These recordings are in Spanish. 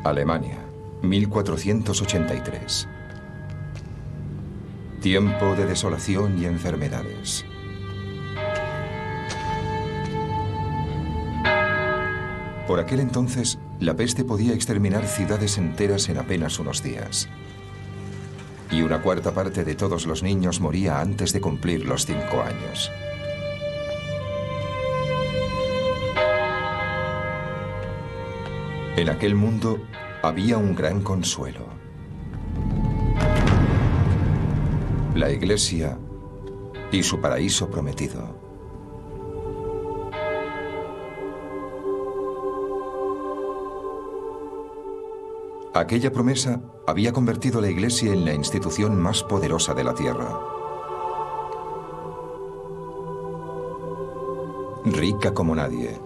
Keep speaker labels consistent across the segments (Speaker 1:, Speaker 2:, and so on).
Speaker 1: Alemania, 1483. Tiempo de desolación y enfermedades. Por aquel entonces, la peste podía exterminar ciudades enteras en apenas unos días. Y una cuarta parte de todos los niños moría antes de cumplir los 5 años. En aquel mundo había un gran consuelo. La Iglesia y su paraíso prometido. Aquella promesa había convertido a la Iglesia en la institución más poderosa de la tierra. Rica como nadie,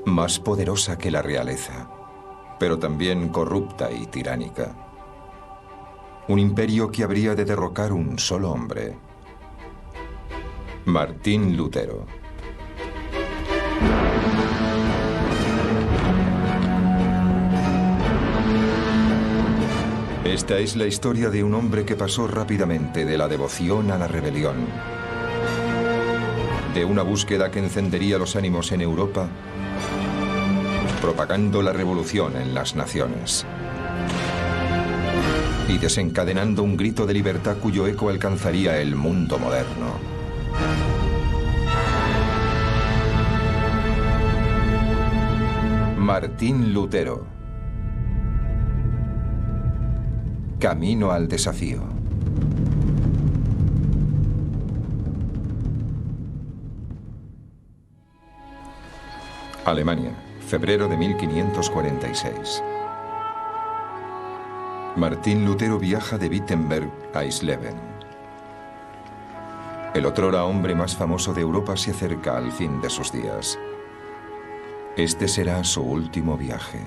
Speaker 1: más poderosa que la realeza, pero también corrupta y tiránica. Un imperio que habría de derrocar un solo hombre: Martín Lutero. Esta es la historia de un hombre que pasó rápidamente de la devoción a la rebelión, de una búsqueda que encendería los ánimos en Europa, propagando la revolución en las naciones y desencadenando un grito de libertad cuyo eco alcanzaría el mundo moderno. Martín Lutero. Camino al desafío. Alemania, febrero de 1546. Martín Lutero viaja de Wittenberg a Eisleben. El otrora hombre más famoso de Europa se acerca al fin de sus días. Este será su último viaje.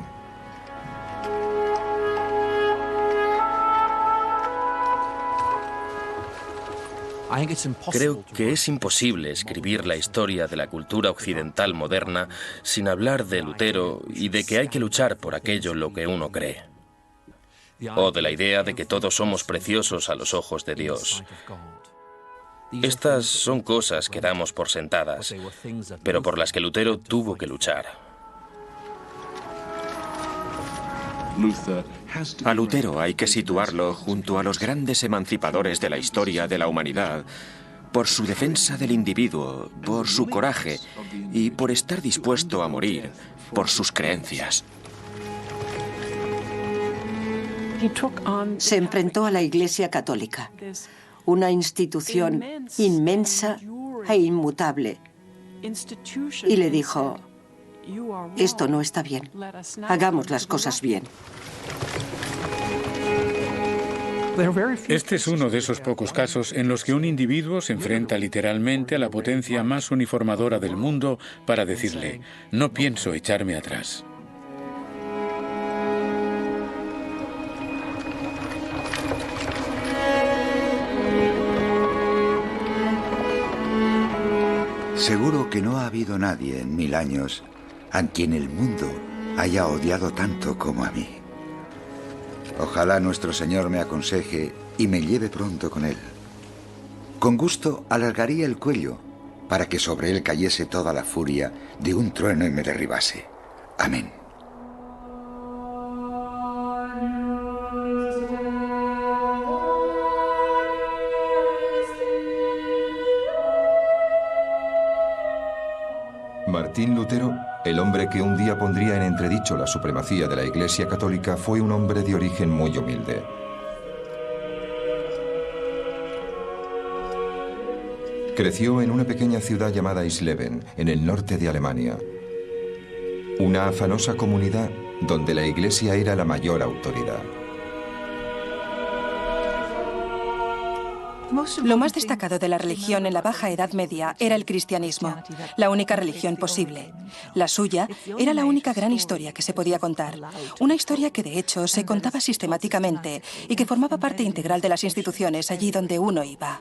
Speaker 2: Creo que es imposible escribir la historia de la cultura occidental moderna sin hablar de Lutero y de que hay que luchar por aquello en lo que uno cree. O de la idea de que todos somos preciosos a los ojos de Dios. Estas son cosas que damos por sentadas, pero por las que Lutero tuvo que luchar.
Speaker 3: A Lutero hay que situarlo junto a los grandes emancipadores de la historia de la humanidad, por su defensa del individuo, por su coraje y por estar dispuesto a morir por sus creencias.
Speaker 4: Se enfrentó a la Iglesia Católica, una institución inmensa e inmutable, y le dijo: esto no está bien, hagamos las cosas bien.
Speaker 5: Este es uno de esos pocos casos en los que un individuo se enfrenta literalmente a la potencia más uniformadora del mundo para decirle: no pienso echarme atrás.
Speaker 6: Seguro que no ha habido nadie en 1000 años a quien el mundo haya odiado tanto como a mí. Ojalá nuestro Señor me aconseje y me lleve pronto con él. Con gusto alargaría el cuello para que sobre él cayese toda la furia de un trueno y me derribase. Amén.
Speaker 1: Martín Lutero, el hombre que un día pondría en entredicho la supremacía de la Iglesia Católica, fue un hombre de origen muy humilde. Creció en una pequeña ciudad llamada Eisleben, en el norte de Alemania. Una afanosa comunidad donde la Iglesia era la mayor autoridad.
Speaker 7: Lo más destacado de la religión en la Baja Edad Media era el cristianismo, la única religión posible. La suya era la única gran historia que se podía contar. Una historia que de hecho se contaba sistemáticamente y que formaba parte integral de las instituciones allí donde uno iba.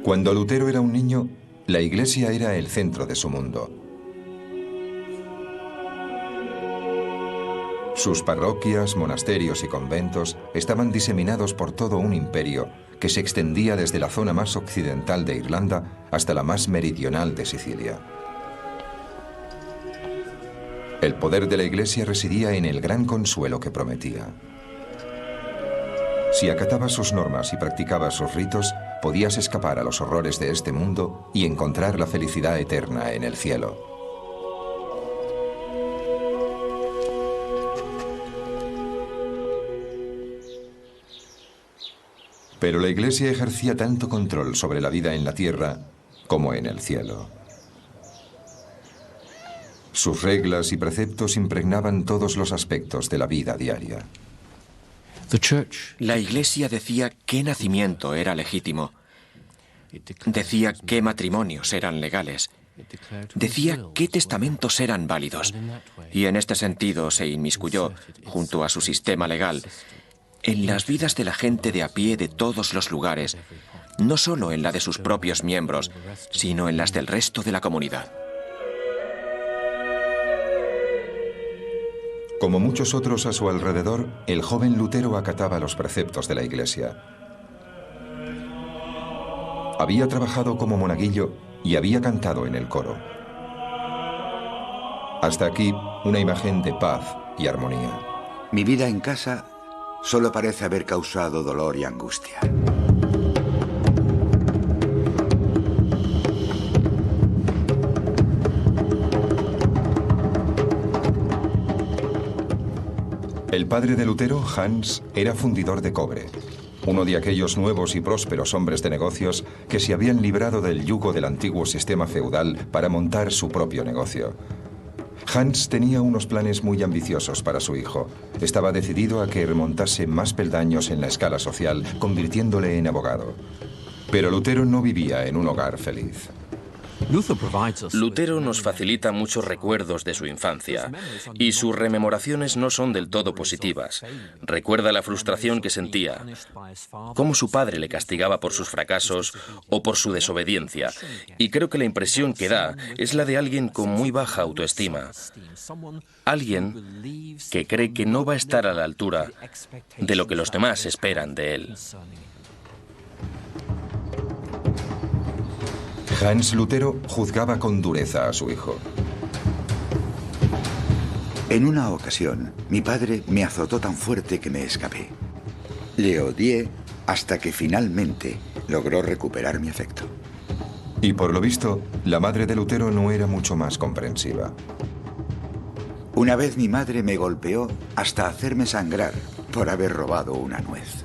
Speaker 1: Cuando Lutero era un niño, la Iglesia era el centro de su mundo. Sus parroquias, monasterios y conventos estaban diseminados por todo un imperio que se extendía desde la zona más occidental de Irlanda hasta la más meridional de Sicilia. El poder de la Iglesia residía en el gran consuelo que prometía. Si acatabas sus normas y practicabas sus ritos, podías escapar a los horrores de este mundo y encontrar la felicidad eterna en el cielo. Pero la Iglesia ejercía tanto control sobre la vida en la tierra como en el cielo. Sus reglas y preceptos impregnaban todos los aspectos de la vida diaria.
Speaker 3: La Iglesia decía qué nacimiento era legítimo, decía qué matrimonios eran legales, decía qué testamentos eran válidos, y en este sentido se inmiscuyó, junto a su sistema legal, en las vidas de la gente de a pie de todos los lugares, no solo en la de sus propios miembros, sino en las del resto de la comunidad.
Speaker 1: Como muchos otros a su alrededor, el joven Lutero acataba los preceptos de la Iglesia. Había trabajado como monaguillo y había cantado en el coro. Hasta aquí, una imagen de paz y armonía.
Speaker 6: Mi vida en casa solo parece haber causado dolor y angustia.
Speaker 1: El padre de Lutero, Hans, era fundidor de cobre, uno de aquellos nuevos y prósperos hombres de negocios que se habían librado del yugo del antiguo sistema feudal para montar su propio negocio. Hans tenía unos planes muy ambiciosos para su hijo. Estaba decidido a que remontase más peldaños en la escala social, convirtiéndole en abogado. Pero Lutero no vivía en un hogar feliz.
Speaker 2: Lutero nos facilita muchos recuerdos de su infancia, y sus rememoraciones no son del todo positivas. Recuerda la frustración que sentía, cómo su padre le castigaba por sus fracasos o por su desobediencia, y creo que la impresión que da es la de alguien con muy baja autoestima, alguien que cree que no va a estar a la altura de lo que los demás esperan de él.
Speaker 1: Hans Lutero juzgaba con dureza a su hijo.
Speaker 6: En una ocasión, mi padre me azotó tan fuerte que me escapé. Le odié hasta que finalmente logró recuperar mi afecto.
Speaker 1: Y por lo visto, la madre de Lutero no era mucho más comprensiva.
Speaker 6: Una vez mi madre me golpeó hasta hacerme sangrar por haber robado una nuez.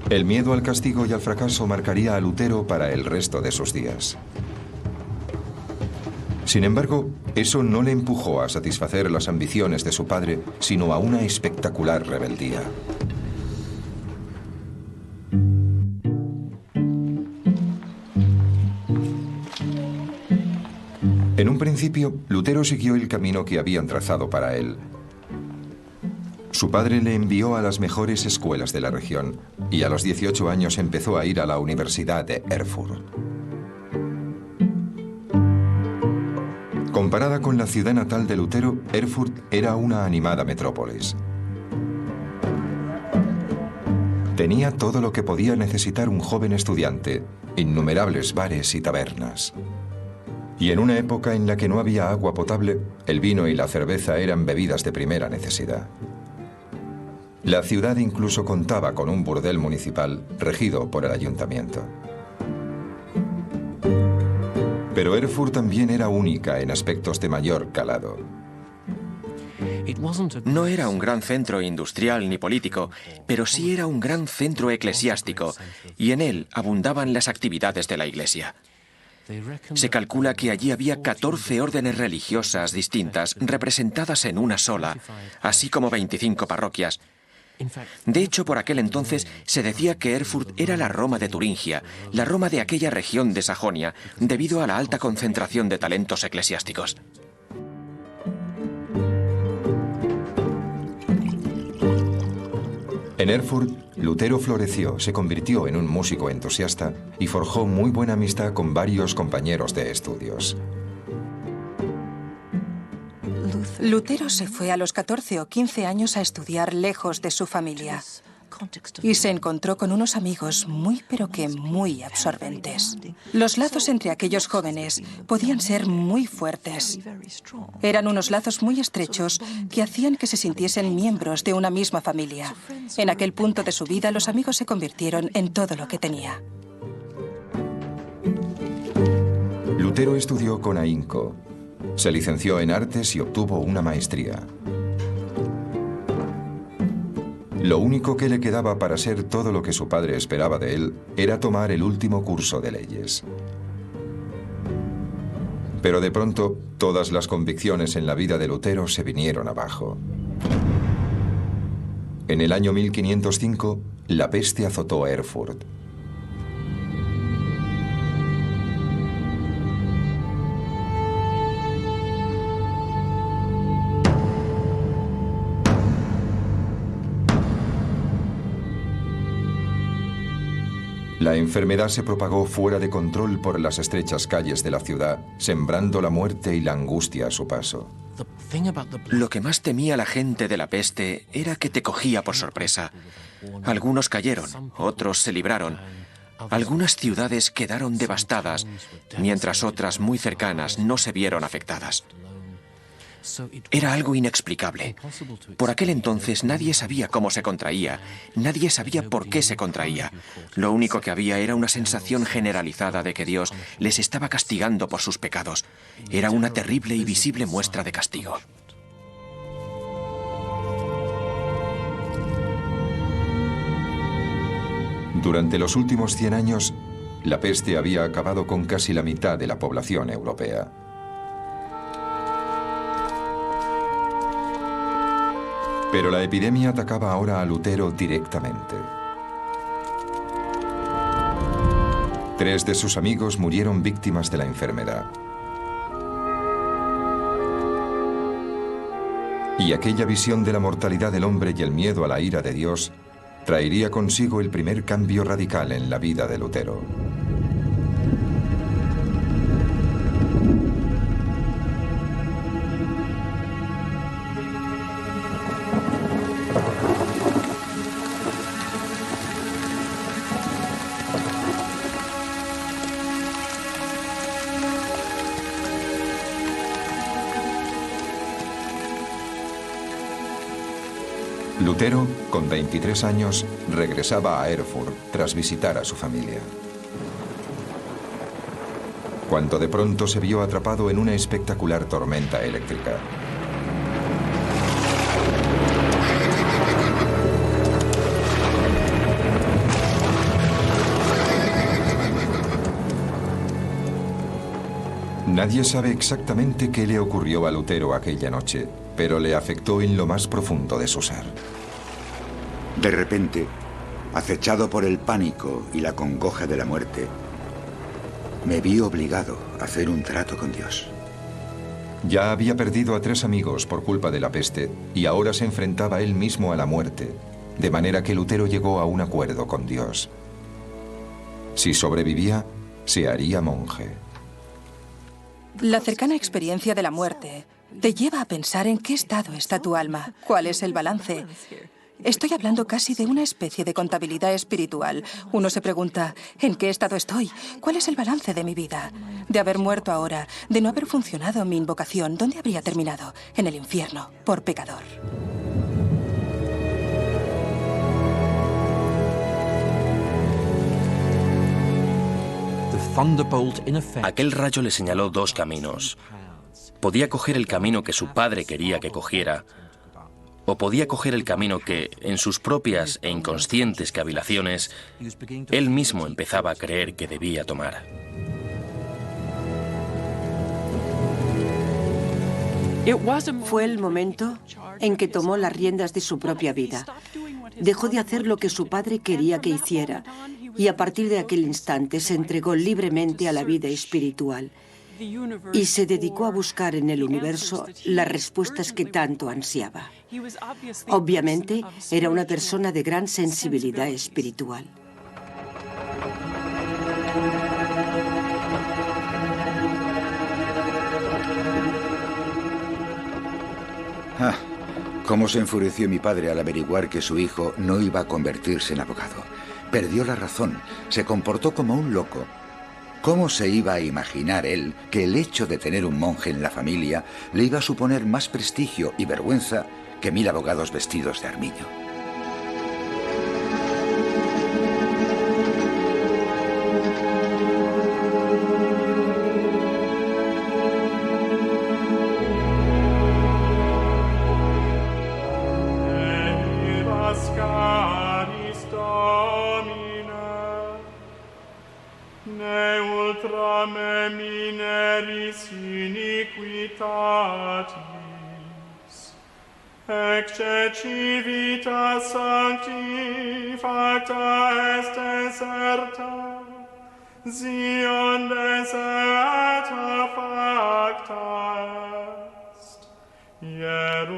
Speaker 1: El miedo al castigo y al fracaso marcaría a Lutero para el resto de sus días. Sin embargo, eso no le empujó a satisfacer las ambiciones de su padre, sino a una espectacular rebeldía. En un principio, Lutero siguió el camino que habían trazado para él. Su padre le envió a las mejores escuelas de la región y a los 18 años empezó a ir a la Universidad de Erfurt. Comparada con la ciudad natal de Lutero, Erfurt era una animada metrópolis. Tenía todo lo que podía necesitar un joven estudiante, innumerables bares y tabernas. Y en una época en la que no había agua potable, el vino y la cerveza eran bebidas de primera necesidad. La ciudad incluso contaba con un burdel municipal regido por el ayuntamiento. Pero Erfurt también era única en aspectos de mayor calado.
Speaker 3: No era un gran centro industrial ni político, pero sí era un gran centro eclesiástico, y en él abundaban las actividades de la Iglesia. Se calcula que allí había 14 órdenes religiosas distintas representadas en una sola, así como 25 parroquias. De hecho, por aquel entonces se decía que Erfurt era la Roma de Turingia, la Roma de aquella región de Sajonia, debido a la alta concentración de talentos eclesiásticos.
Speaker 1: En Erfurt, Lutero floreció, se convirtió en un músico entusiasta y forjó muy buena amistad con varios compañeros de estudios.
Speaker 7: Lutero se fue a los 14 o 15 años a estudiar lejos de su familia y se encontró con unos amigos muy pero que muy absorbentes. Los lazos entre aquellos jóvenes podían ser muy fuertes. Eran unos lazos muy estrechos que hacían que se sintiesen miembros de una misma familia. En aquel punto de su vida, los amigos se convirtieron en todo lo que tenía.
Speaker 1: Lutero estudió con ahínco. Se licenció en artes y obtuvo una maestría. Lo único que le quedaba para ser todo lo que su padre esperaba de él era tomar el último curso de leyes. Pero de pronto, todas las convicciones en la vida de Lutero se vinieron abajo. En el año 1505, la peste azotó a Erfurt. La enfermedad se propagó fuera de control por las estrechas calles de la ciudad, sembrando la muerte y la angustia a su paso.
Speaker 3: Lo que más temía la gente de la peste era que te cogía por sorpresa. Algunos cayeron, otros se libraron. Algunas ciudades quedaron devastadas, mientras otras muy cercanas no se vieron afectadas. Era algo inexplicable. Por aquel entonces nadie sabía cómo se contraía, nadie sabía por qué se contraía. Lo único que había era una sensación generalizada de que Dios les estaba castigando por sus pecados. Era una terrible y visible muestra de castigo.
Speaker 1: Durante los últimos 100 años, la peste había acabado con casi la mitad de la población europea. Pero la epidemia atacaba ahora a Lutero directamente. 3 de sus amigos murieron víctimas de la enfermedad. Y aquella visión de la mortalidad del hombre y el miedo a la ira de Dios traería consigo el primer cambio radical en la vida de Lutero. Lutero, con 23 años, regresaba a Erfurt tras visitar a su familia. Cuando de pronto se vio atrapado en una espectacular tormenta eléctrica. Nadie sabe exactamente qué le ocurrió a Lutero aquella noche, pero le afectó en lo más profundo de su ser.
Speaker 6: De repente, acechado por el pánico y la congoja de la muerte, me vi obligado a hacer un trato con Dios.
Speaker 1: Ya había perdido a 3 amigos por culpa de la peste y ahora se enfrentaba él mismo a la muerte, de manera que Lutero llegó a un acuerdo con Dios. Si sobrevivía, se haría monje.
Speaker 7: La cercana experiencia de la muerte te lleva a pensar en qué estado está tu alma, cuál es el balance. Estoy hablando casi de una especie de contabilidad espiritual. Uno se pregunta, ¿en qué estado estoy? ¿Cuál es el balance de mi vida? De haber muerto ahora, de no haber funcionado mi invocación, ¿dónde habría terminado? En el infierno, por pecador.
Speaker 2: Aquel rayo le señaló 2 caminos. Podía coger el camino que su padre quería que cogiera, o podía coger el camino que, en sus propias e inconscientes cavilaciones, él mismo empezaba a creer que debía tomar.
Speaker 4: Fue el momento en que tomó las riendas de su propia vida. Dejó de hacer lo que su padre quería que hiciera y a partir de aquel instante se entregó libremente a la vida espiritual y se dedicó a buscar en el universo las respuestas que tanto ansiaba. Obviamente, era una persona de gran sensibilidad espiritual.
Speaker 6: Cómo se enfureció mi padre al averiguar que su hijo no iba a convertirse en abogado. Perdió la razón, se comportó como un loco. ¿Cómo se iba a imaginar él que el hecho de tener un monje en la familia le iba a suponer más prestigio y vergüenza que 1000 abogados vestidos de armiño?
Speaker 8: Ecce civitas sancti facta est deserta, Sion deserta facta est, Jerusalem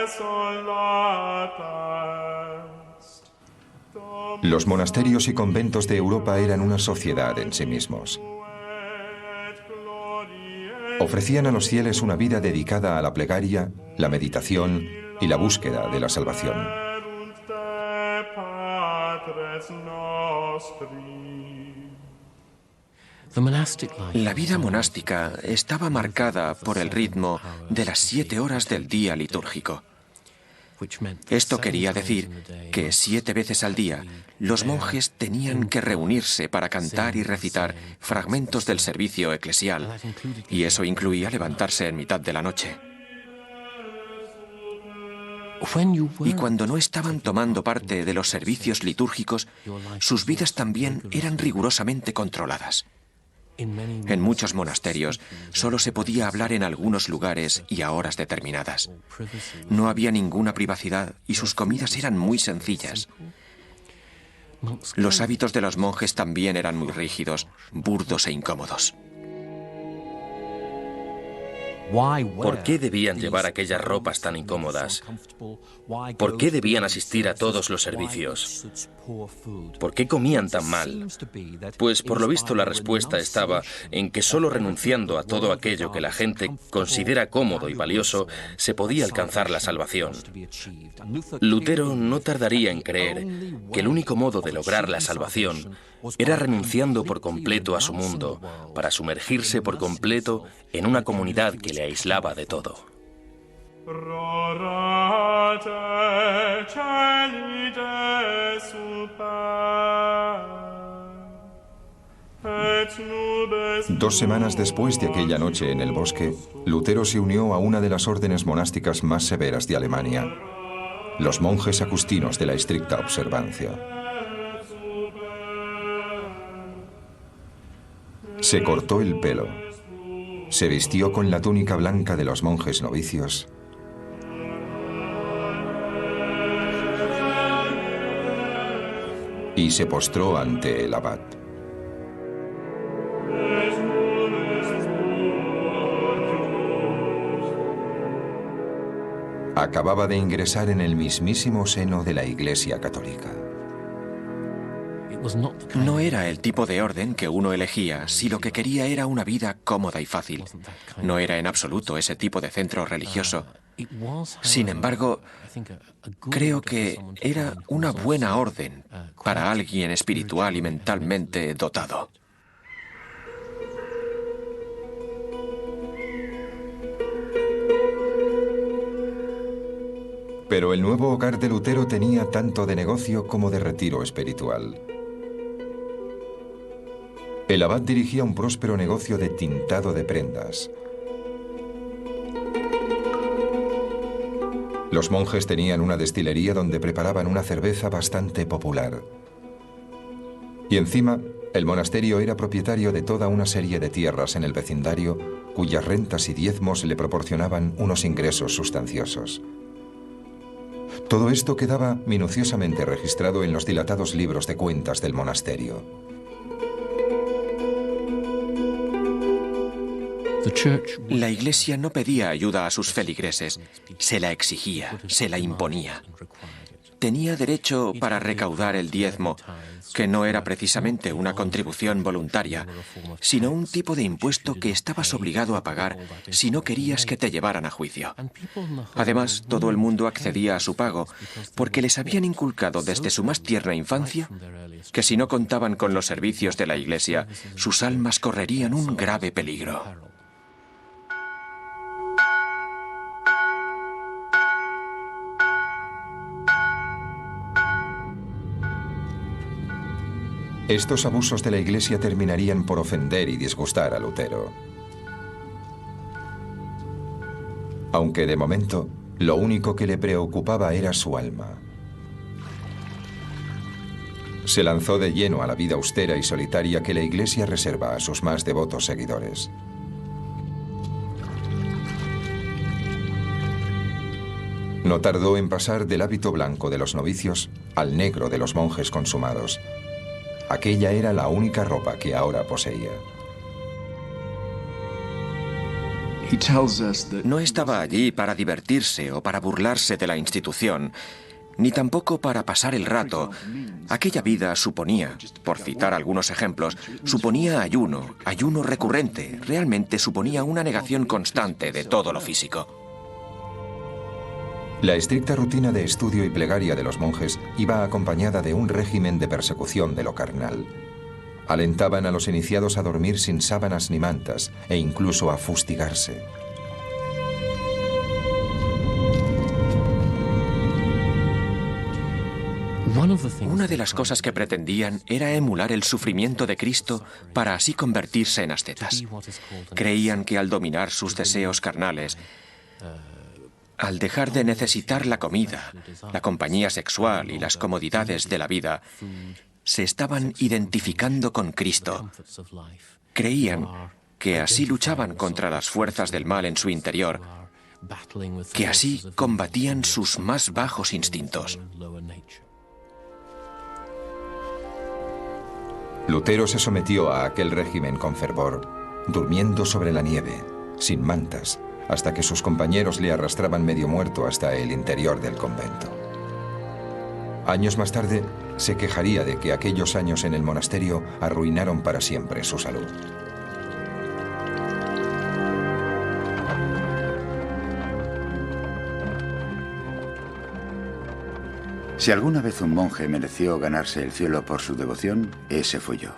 Speaker 8: desolata est.
Speaker 1: Los monasterios y conventos de Europa eran una sociedad en sí mismos. Ofrecían a los fieles una vida dedicada a la plegaria, la meditación y la búsqueda de la salvación.
Speaker 3: La vida monástica estaba marcada por el ritmo de las 7 horas del día litúrgico. Esto quería decir que 7 veces al día los monjes tenían que reunirse para cantar y recitar fragmentos del servicio eclesial, y eso incluía levantarse en mitad de la noche. Y cuando no estaban tomando parte de los servicios litúrgicos, sus vidas también eran rigurosamente controladas. En muchos monasterios solo se podía hablar en algunos lugares y a horas determinadas. No había ninguna privacidad y sus comidas eran muy sencillas. Los hábitos de los monjes también eran muy rígidos, burdos e incómodos.
Speaker 2: ¿Por qué debían llevar aquellas ropas tan incómodas? ¿Por qué debían asistir a todos los servicios? ¿Por qué comían tan mal? Pues por lo visto la respuesta estaba en que solo renunciando a todo aquello que la gente considera cómodo y valioso se podía alcanzar la salvación. Lutero no tardaría en creer que el único modo de lograr la salvación era renunciando por completo a su mundo para sumergirse por completo en una comunidad que le aislaba de todo.
Speaker 1: Dos semanas después de aquella noche en el bosque, Lutero se unió a una de las órdenes monásticas más severas de Alemania, los monjes agustinos de la estricta observancia. Se cortó el pelo, se vistió con la túnica blanca de los monjes novicios y se postró ante el abad. Acababa de ingresar en el mismísimo seno de la Iglesia Católica.
Speaker 3: No era el tipo de orden que uno elegía si lo que quería era una vida cómoda y fácil. No era en absoluto ese tipo de centro religioso. Sin embargo, creo que era una buena orden para alguien espiritual y mentalmente dotado.
Speaker 1: Pero el nuevo hogar de Lutero tenía tanto de negocio como de retiro espiritual. El abad dirigía un próspero negocio de tintado de prendas. Los monjes tenían una destilería donde preparaban una cerveza bastante popular. Y encima, el monasterio era propietario de toda una serie de tierras en el vecindario, cuyas rentas y diezmos le proporcionaban unos ingresos sustanciosos. Todo esto quedaba minuciosamente registrado en los dilatados libros de cuentas del monasterio.
Speaker 3: La Iglesia no pedía ayuda a sus feligreses, se la exigía, se la imponía. tenía derecho para recaudar el diezmo, que no era precisamente una contribución voluntaria, sino un tipo de impuesto que estabas obligado a pagar si no querías que te llevaran a juicio. Además, todo el mundo accedía a su pago porque les habían inculcado desde su más tierna infancia que si no contaban con los servicios de la Iglesia, sus almas correrían un grave peligro.
Speaker 1: Estos abusos de la Iglesia terminarían por ofender y disgustar a Lutero. Aunque de momento, lo único que le preocupaba era su alma. Se lanzó de lleno a la vida austera y solitaria que la Iglesia reserva a sus más devotos seguidores. No tardó en pasar del hábito blanco de los novicios al negro de los monjes consumados. Aquella era la única ropa que ahora poseía.
Speaker 3: No estaba allí para divertirse o para burlarse de la institución, ni tampoco para pasar el rato. Aquella vida suponía, por citar algunos ejemplos, suponía ayuno recurrente, realmente suponía una negación constante de todo lo físico.
Speaker 1: La estricta rutina de estudio y plegaria de los monjes iba acompañada de un régimen de persecución de lo carnal. Alentaban a los iniciados a dormir sin sábanas ni mantas e incluso a fustigarse.
Speaker 3: Una de las cosas que pretendían era emular el sufrimiento de Cristo para así convertirse en ascetas. Creían que al dominar sus deseos carnales, al dejar de necesitar la comida, la compañía sexual y las comodidades de la vida, se estaban identificando con Cristo. Creían que así luchaban contra las fuerzas del mal en su interior, que así combatían sus más bajos instintos.
Speaker 1: Lutero se sometió a aquel régimen con fervor, durmiendo sobre la nieve, sin mantas, hasta que sus compañeros le arrastraban medio muerto hasta el interior del convento. Años más tarde, se quejaría de que aquellos años en el monasterio arruinaron para siempre su salud.
Speaker 6: Si alguna vez un monje mereció ganarse el cielo por su devoción, ese fui yo.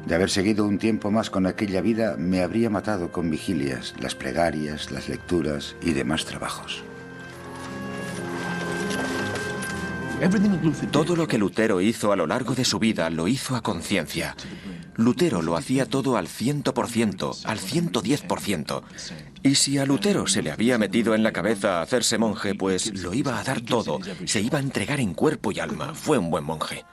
Speaker 6: De haber seguido un tiempo más con aquella vida, me habría matado con vigilias, las plegarias, las lecturas y demás trabajos.
Speaker 3: Todo lo que Lutero hizo a lo largo de su vida lo hizo a conciencia. Lutero lo hacía todo al 100%, al 110%. Y si a Lutero se le había metido en la cabeza hacerse monje, pues lo iba a dar todo, se iba a entregar en cuerpo y alma. Fue un buen monje.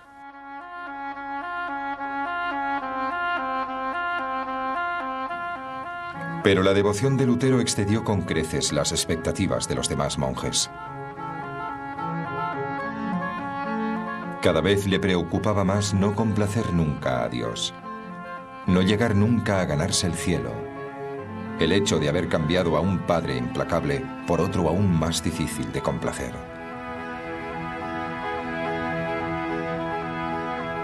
Speaker 1: Pero la devoción de Lutero excedió con creces las expectativas de los demás monjes. Cada vez le preocupaba más no complacer nunca a Dios, no llegar nunca a ganarse el cielo, el hecho de haber cambiado a un padre implacable por otro aún más difícil de complacer.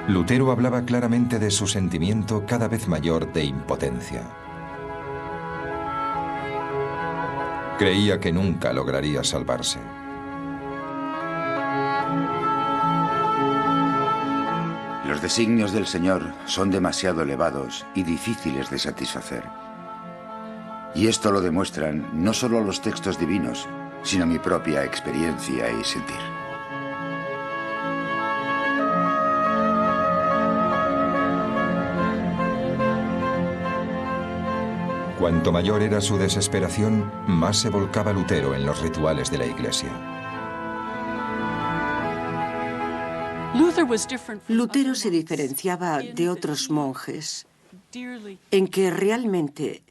Speaker 1: Lutero hablaba claramente de su sentimiento cada vez mayor de impotencia. Creía que nunca lograría salvarse.
Speaker 6: Los designios del Señor son demasiado elevados y difíciles de satisfacer. Y esto lo demuestran no solo los textos divinos, sino mi propia experiencia y sentir.
Speaker 1: Cuanto mayor era su desesperación, más se volcaba Lutero en los rituales de la Iglesia.
Speaker 4: Lutero se diferenciaba de otros monjes en que realmente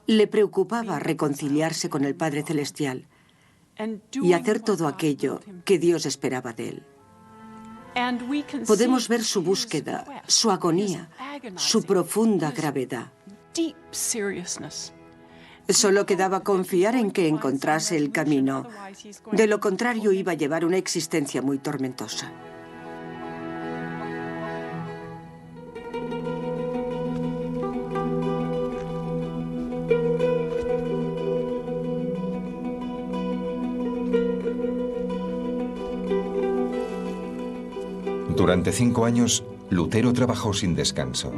Speaker 4: le preocupaba reconciliarse con el Padre Celestial y hacer todo aquello que Dios esperaba de él. Podemos ver su búsqueda, su agonía, su profunda gravedad. Solo quedaba confiar en que encontrase el camino. De lo contrario, iba a llevar una existencia muy tormentosa.
Speaker 1: Durante 5 años, Lutero trabajó sin descanso.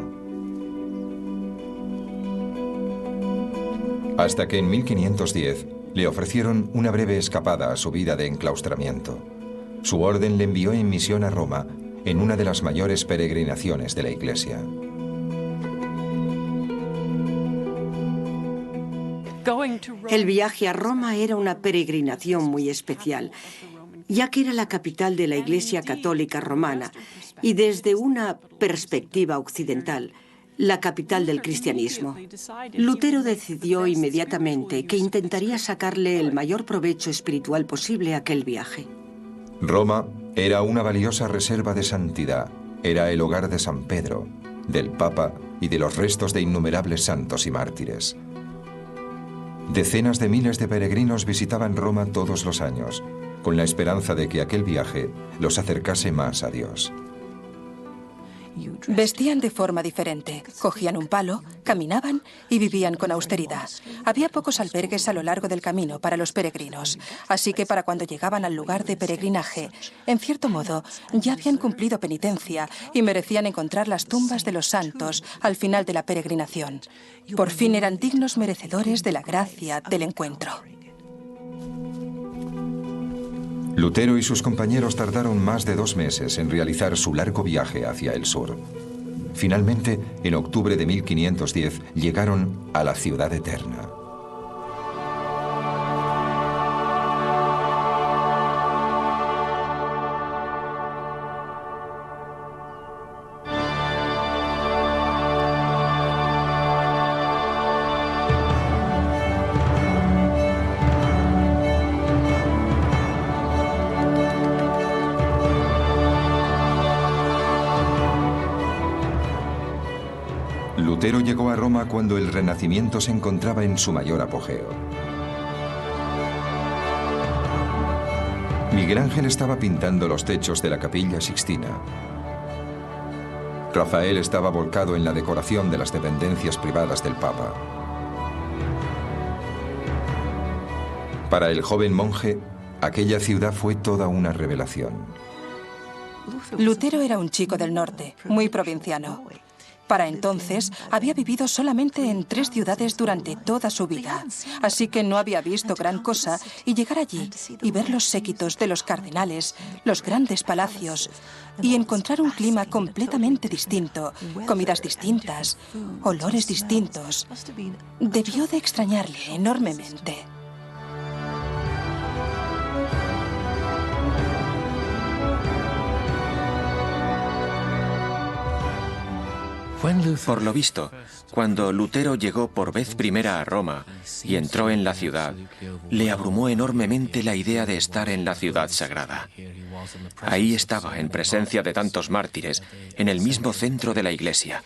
Speaker 1: Hasta que en 1510 le ofrecieron una breve escapada a su vida de enclaustramiento. Su orden le envió en misión a Roma en una de las mayores peregrinaciones de la Iglesia.
Speaker 4: El viaje a Roma era una peregrinación muy especial, ya que era la capital de la Iglesia Católica Romana y desde una perspectiva occidental, la capital del cristianismo. Lutero decidió inmediatamente que intentaría sacarle el mayor provecho espiritual posible a aquel viaje.
Speaker 1: Roma era una valiosa reserva de santidad. Era el hogar de San Pedro, del Papa y de los restos de innumerables santos y mártires. Decenas de miles de peregrinos visitaban Roma todos los años, con la esperanza de que aquel viaje los acercase más a Dios.
Speaker 7: Vestían de forma diferente, cogían un palo, caminaban y vivían con austeridad. Había pocos albergues a lo largo del camino para los peregrinos, así que para cuando llegaban al lugar de peregrinaje, en cierto modo, ya habían cumplido penitencia y merecían encontrar las tumbas de los santos al final de la peregrinación. Por fin eran dignos merecedores de la gracia del encuentro.
Speaker 1: Lutero y sus compañeros tardaron más de 2 meses en realizar su largo viaje hacia el sur. Finalmente, en octubre de 1510, llegaron a la ciudad eterna. Lutero llegó a Roma cuando el Renacimiento se encontraba en su mayor apogeo. Miguel Ángel estaba pintando los techos de la Capilla Sixtina. Rafael estaba volcado en la decoración de las dependencias privadas del Papa. Para el joven monje, aquella ciudad fue toda una revelación.
Speaker 7: Lutero era un chico del norte, muy provinciano. Para entonces, había vivido solamente en 3 ciudades durante toda su vida, así que no había visto gran cosa, y llegar allí y ver los séquitos de los cardenales, los grandes palacios, y encontrar un clima completamente distinto, comidas distintas, olores distintos, debió de extrañarle enormemente.
Speaker 3: Por lo visto, cuando Lutero llegó por vez primera a Roma y entró en la ciudad, le abrumó enormemente la idea de estar en la ciudad sagrada. Ahí estaba, en presencia de tantos mártires, en el mismo centro de la iglesia.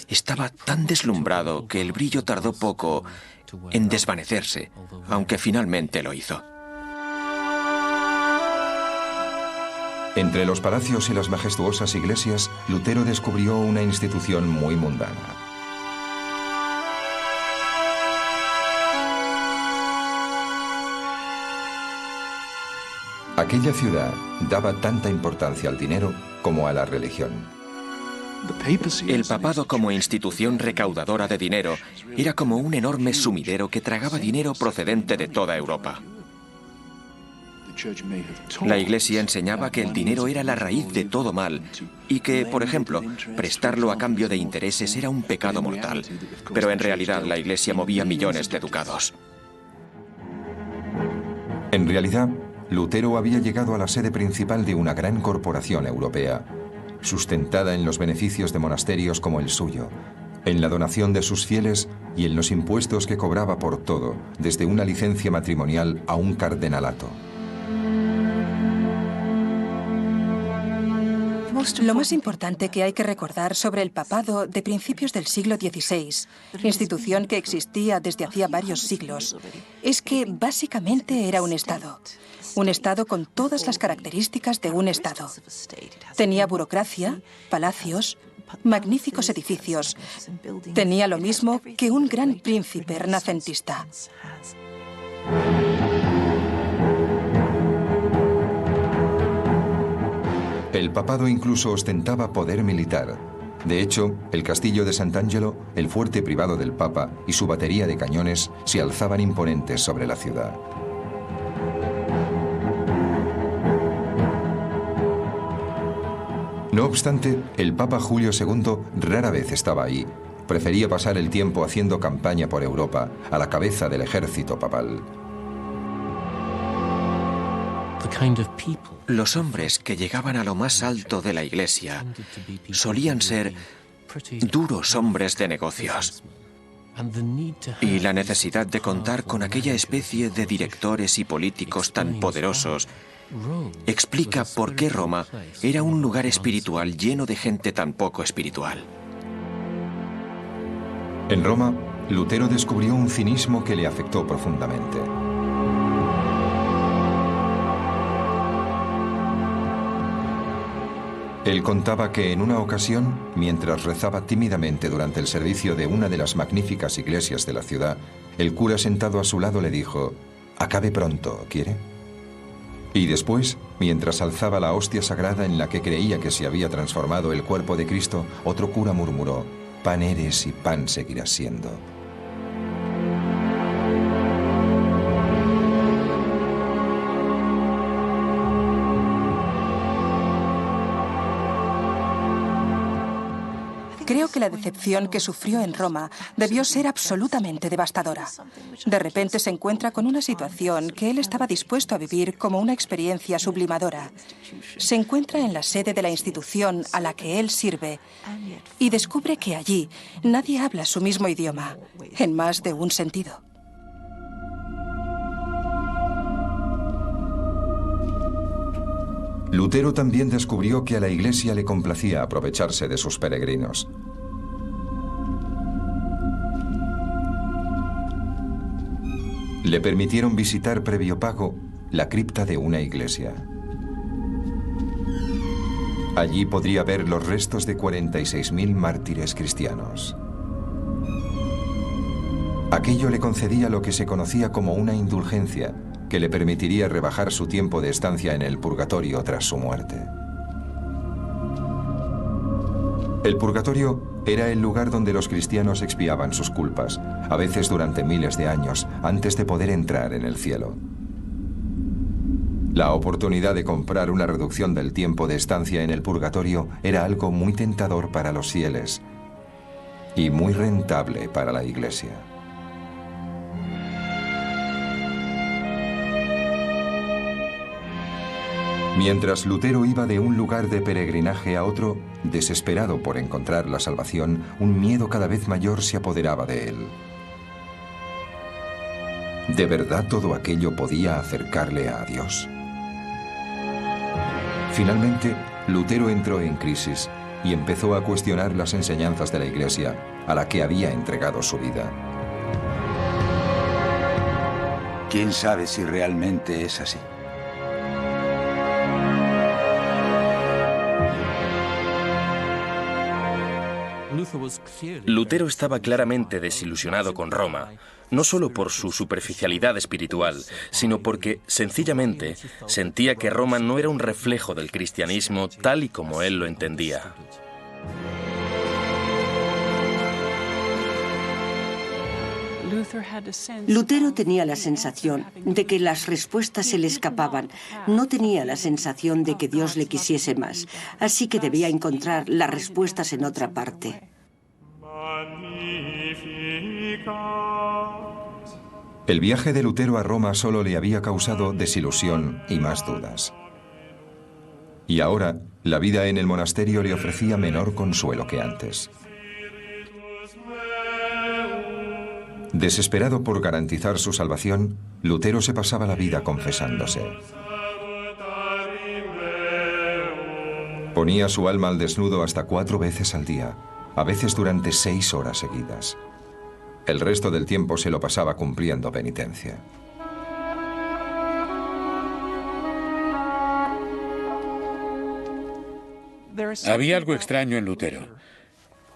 Speaker 3: Estaba tan deslumbrado que el brillo tardó poco en desvanecerse, aunque finalmente lo hizo.
Speaker 1: Entre los palacios y las majestuosas iglesias, Lutero descubrió una institución muy mundana. Aquella ciudad daba tanta importancia al dinero como a la religión.
Speaker 3: El papado como institución recaudadora de dinero era como un enorme sumidero que tragaba dinero procedente de toda Europa. La Iglesia enseñaba que el dinero era la raíz de todo mal y que, por ejemplo, prestarlo a cambio de intereses era un pecado mortal. Pero en realidad la Iglesia movía millones de ducados.
Speaker 1: En realidad, Lutero había llegado a la sede principal de una gran corporación europea, sustentada en los beneficios de monasterios como el suyo, en la donación de sus fieles y en los impuestos que cobraba por todo, desde una licencia matrimonial a un cardenalato.
Speaker 7: Lo más importante que hay que recordar sobre el papado de principios del siglo XVI, institución que existía desde hacía varios siglos, es que básicamente era un Estado. Un Estado con todas las características de un Estado. Tenía burocracia, palacios, magníficos edificios. Tenía lo mismo que un gran príncipe renacentista.
Speaker 1: El papado incluso ostentaba poder militar. De hecho, el castillo de Sant'Angelo, el fuerte privado del Papa y su batería de cañones se alzaban imponentes sobre la ciudad. No obstante, el Papa Julio II rara vez estaba ahí. Prefería pasar el tiempo haciendo campaña por Europa, a la cabeza del ejército papal.
Speaker 3: Los hombres que llegaban a lo más alto de la Iglesia solían ser duros hombres de negocios. Y la necesidad de contar con aquella especie de directores y políticos tan poderosos explica por qué Roma era un lugar espiritual lleno de gente tan poco espiritual.
Speaker 1: En Roma, Lutero descubrió un cinismo que le afectó profundamente. Él contaba que en una ocasión, mientras rezaba tímidamente durante el servicio de una de las magníficas iglesias de la ciudad, el cura sentado a su lado le dijo: «Acabe pronto, ¿quiere?». Y después, mientras alzaba la hostia sagrada en la que creía que se había transformado el cuerpo de Cristo, otro cura murmuró: «Pan eres y pan seguirás siendo».
Speaker 7: Creo que la decepción que sufrió en Roma debió ser absolutamente devastadora. De repente se encuentra con una situación que él estaba dispuesto a vivir como una experiencia sublimadora. Se encuentra en la sede de la institución a la que él sirve y descubre que allí nadie habla su mismo idioma, en más de un sentido.
Speaker 1: Lutero también descubrió que a la Iglesia le complacía aprovecharse de sus peregrinos. Le permitieron visitar previo pago la cripta de una iglesia. Allí podría ver los restos de 46.000 mártires cristianos. Aquello le concedía lo que se conocía como una indulgencia, que le permitiría rebajar su tiempo de estancia en el purgatorio tras su muerte. El purgatorio era el lugar donde los cristianos expiaban sus culpas, a veces durante miles de años, antes de poder entrar en el cielo. La oportunidad de comprar una reducción del tiempo de estancia en el purgatorio era algo muy tentador para los fieles y muy rentable para la Iglesia. Mientras Lutero iba de un lugar de peregrinaje a otro, desesperado por encontrar la salvación, un miedo cada vez mayor se apoderaba de él. ¿De verdad todo aquello podía acercarle a Dios? Finalmente, Lutero entró en crisis y empezó a cuestionar las enseñanzas de la Iglesia, a la que había entregado su vida.
Speaker 6: ¿Quién sabe si realmente es así?
Speaker 2: Lutero estaba claramente desilusionado con Roma, no solo por su superficialidad espiritual, sino porque, sencillamente, sentía que Roma no era un reflejo del cristianismo tal y como él lo entendía.
Speaker 4: Lutero tenía la sensación de que las respuestas se le escapaban. No tenía la sensación de que Dios le quisiese más. Así que debía encontrar las respuestas en otra parte.
Speaker 1: El viaje de Lutero a Roma solo le había causado desilusión y más dudas. Y ahora, la vida en el monasterio le ofrecía menor consuelo que antes. Desesperado por garantizar su salvación, Lutero se pasaba la vida confesándose. Ponía su alma al desnudo hasta 4 veces al día, a veces durante 6 horas seguidas. El resto del tiempo se lo pasaba cumpliendo penitencia.
Speaker 5: Había algo extraño en Lutero.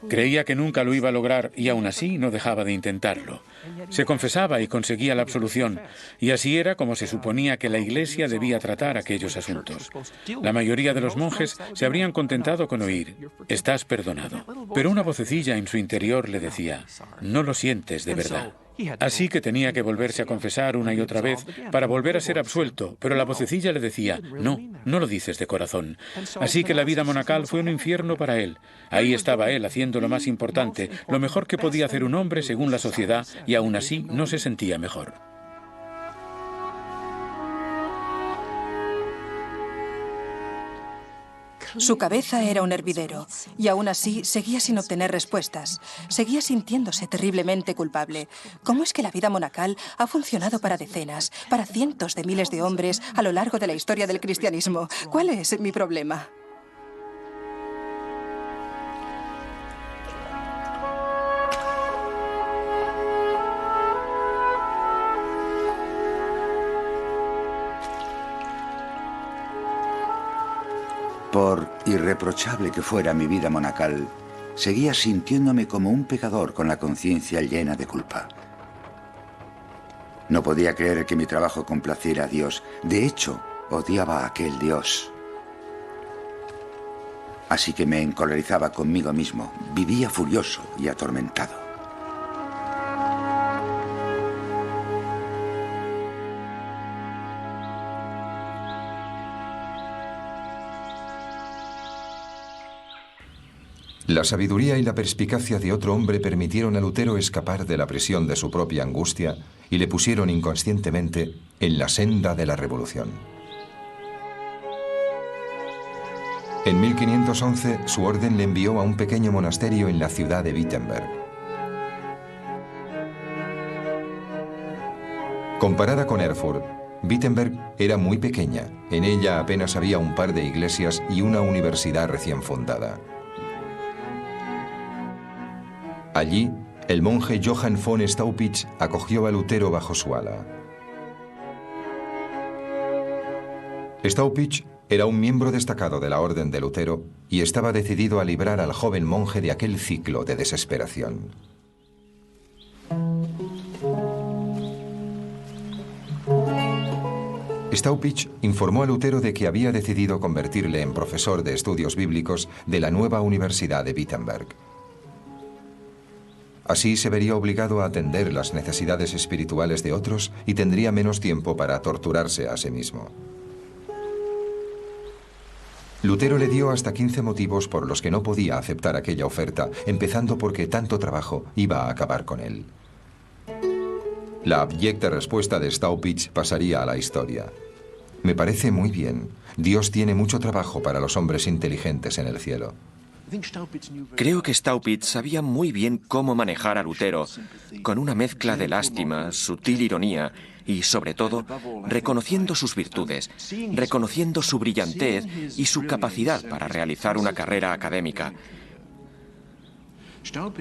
Speaker 5: Creía que nunca lo iba a lograr y aún así no dejaba de intentarlo. Se confesaba y conseguía la absolución, y así era como se suponía que la Iglesia debía tratar aquellos asuntos. La mayoría de los monjes se habrían contentado con oír: «Estás perdonado». Pero una vocecilla en su interior le decía: «No lo sientes de verdad». Así que tenía que volverse a confesar una y otra vez para volver a ser absuelto, pero la vocecilla le decía: «No, no lo dices de corazón». Así que la vida monacal fue un infierno para él. Ahí estaba él haciendo lo más importante, lo mejor que podía hacer un hombre según la sociedad, y aún así no se sentía mejor.
Speaker 7: Su cabeza era un hervidero, y aún así seguía sin obtener respuestas. Seguía sintiéndose terriblemente culpable. ¿Cómo es que la vida monacal ha funcionado para decenas, para cientos de miles de hombres a lo largo de la historia del cristianismo? ¿Cuál es mi problema?
Speaker 6: Por irreprochable que fuera mi vida monacal, seguía sintiéndome como un pecador con la conciencia llena de culpa. No podía creer que mi trabajo complaciera a Dios. De hecho, odiaba a aquel Dios. Así que me encolerizaba conmigo mismo. Vivía furioso y atormentado.
Speaker 1: La sabiduría y la perspicacia de otro hombre permitieron a Lutero escapar de la presión de su propia angustia y le pusieron inconscientemente en la senda de la revolución. En 1511, su orden le envió a un pequeño monasterio en la ciudad de Wittenberg. Comparada con Erfurt, Wittenberg era muy pequeña. En ella apenas había un par de iglesias y una universidad recién fundada. Allí, el monje Johann von Staupitz acogió a Lutero bajo su ala. Staupitz era un miembro destacado de la orden de Lutero y estaba decidido a librar al joven monje de aquel ciclo de desesperación. Staupitz informó a Lutero de que había decidido convertirle en profesor de estudios bíblicos de la nueva Universidad de Wittenberg. Así se vería obligado a atender las necesidades espirituales de otros y tendría menos tiempo para torturarse a sí mismo. Lutero le dio hasta 15 motivos por los que no podía aceptar aquella oferta, empezando porque tanto trabajo iba a acabar con él. La abyecta respuesta de Staupitz pasaría a la historia. Me parece muy bien. Dios tiene mucho trabajo para los hombres inteligentes en el cielo.
Speaker 3: Creo que Staupitz sabía muy bien cómo manejar a Lutero, con una mezcla de lástima, sutil ironía y, sobre todo, reconociendo sus virtudes, reconociendo su brillantez y su capacidad para realizar una carrera académica.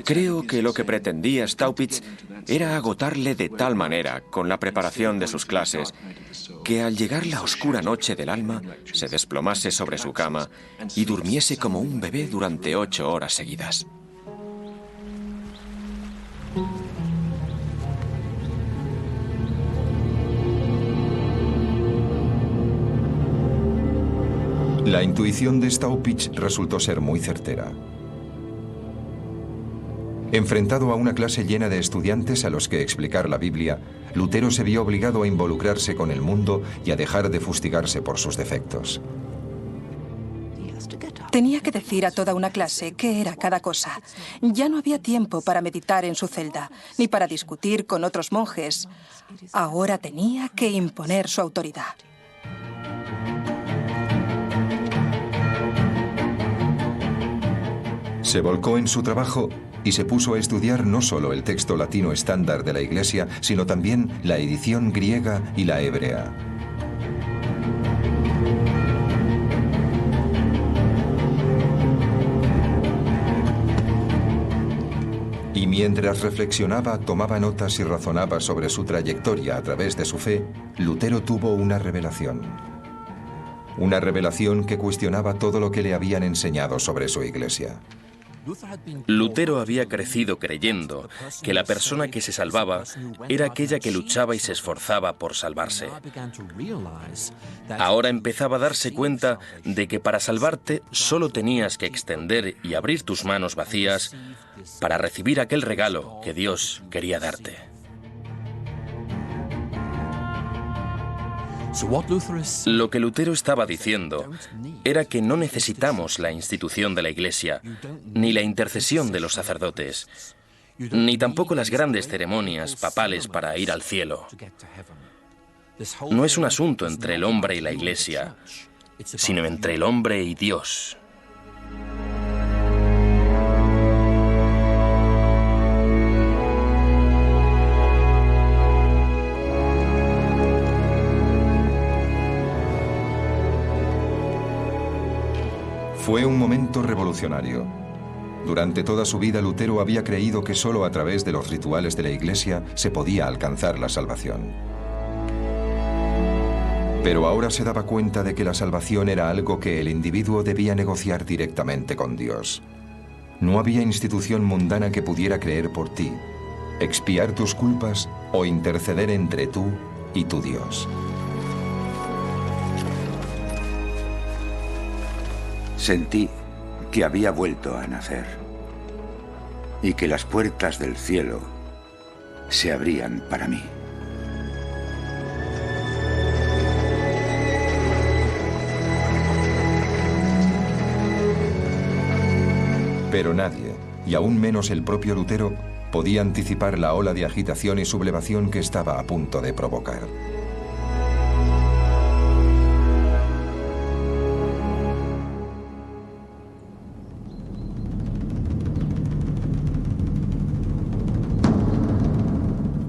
Speaker 3: Creo que lo que pretendía Staupitz era agotarle de tal manera con la preparación de sus clases que al llegar la oscura noche del alma se desplomase sobre su cama y durmiese como un bebé durante 8 horas seguidas.
Speaker 1: La intuición de Staupitz resultó ser muy certera. Enfrentado a una clase llena de estudiantes a los que explicar la Biblia, Lutero se vio obligado a involucrarse con el mundo y a dejar de fustigarse por sus defectos.
Speaker 7: Tenía que decir a toda una clase qué era cada cosa. Ya no había tiempo para meditar en su celda, ni para discutir con otros monjes. Ahora tenía que imponer su autoridad.
Speaker 1: Se volcó en su trabajo y se puso a estudiar no solo el texto latino estándar de la Iglesia, sino también la edición griega y la hebrea. mientras reflexionaba, tomaba notas y razonaba sobre su trayectoria a través de su fe, Lutero tuvo una revelación. Una revelación que cuestionaba todo lo que le habían enseñado sobre su iglesia.
Speaker 2: Lutero había crecido creyendo que la persona que se salvaba era aquella que luchaba y se esforzaba por salvarse. Ahora empezaba a darse cuenta de que para salvarte solo tenías que extender y abrir tus manos vacías para recibir aquel regalo que Dios quería darte. Lo que Lutero estaba diciendo era que no necesitamos la institución de la Iglesia, ni la intercesión de los sacerdotes, ni tampoco las grandes ceremonias papales para ir al cielo. No es un asunto entre el hombre y la Iglesia, sino entre el hombre y Dios.
Speaker 1: Fue un momento revolucionario. Durante toda su vida, Lutero había creído que solo a través de los rituales de la Iglesia se podía alcanzar la salvación. Pero ahora se daba cuenta de que la salvación era algo que el individuo debía negociar directamente con Dios. No había institución mundana que pudiera creer por ti, expiar tus culpas o interceder entre tú y tu Dios.
Speaker 6: Sentí que había vuelto a nacer y que las puertas del cielo se abrían para mí.
Speaker 1: Pero nadie, y aún menos el propio Lutero, podía anticipar la ola de agitación y sublevación que estaba a punto de provocar.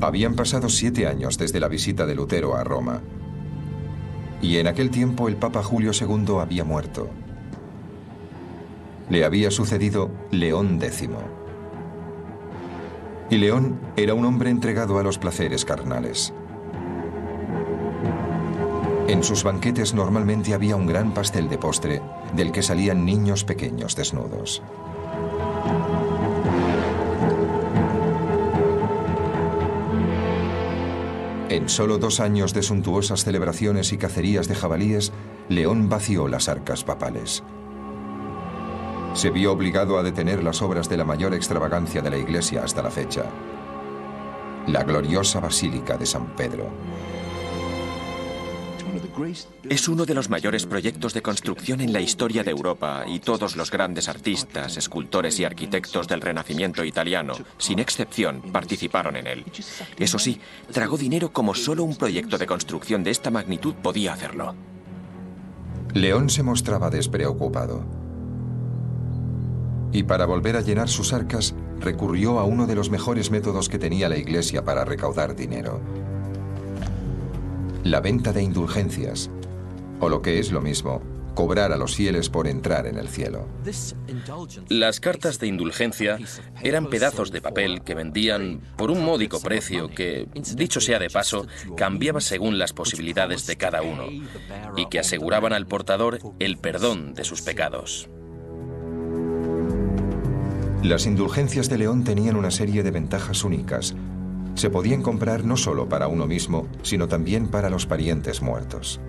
Speaker 1: Habían pasado 7 años desde la visita de Lutero a Roma. Y en aquel tiempo el Papa Julio II había muerto. Le había sucedido León X. Y León era un hombre entregado a los placeres carnales. En sus banquetes normalmente había un gran pastel de postre del que salían niños pequeños desnudos. En solo 2 años de suntuosas celebraciones y cacerías de jabalíes, León vació las arcas papales. Se vio obligado a detener las obras de la mayor extravagancia de la Iglesia hasta la fecha, la gloriosa Basílica de San Pedro.
Speaker 3: Es uno de los mayores proyectos de construcción en la historia de Europa y todos los grandes artistas, escultores y arquitectos del Renacimiento italiano, sin excepción, participaron en él. Eso sí, tragó dinero como solo un proyecto de construcción de esta magnitud podía hacerlo.
Speaker 1: León se mostraba despreocupado. Y para volver a llenar sus arcas, recurrió a uno de los mejores métodos que tenía la Iglesia para recaudar dinero: la venta de indulgencias, o lo que es lo mismo, cobrar a los fieles por entrar en el cielo.
Speaker 2: Las cartas de indulgencia eran pedazos de papel que vendían por un módico precio que, dicho sea de paso, cambiaba según las posibilidades de cada uno, y que aseguraban al portador el perdón de sus pecados.
Speaker 1: Las indulgencias de León tenían una serie de ventajas únicas. Se podían comprar no solo para uno mismo, sino también para los parientes muertos.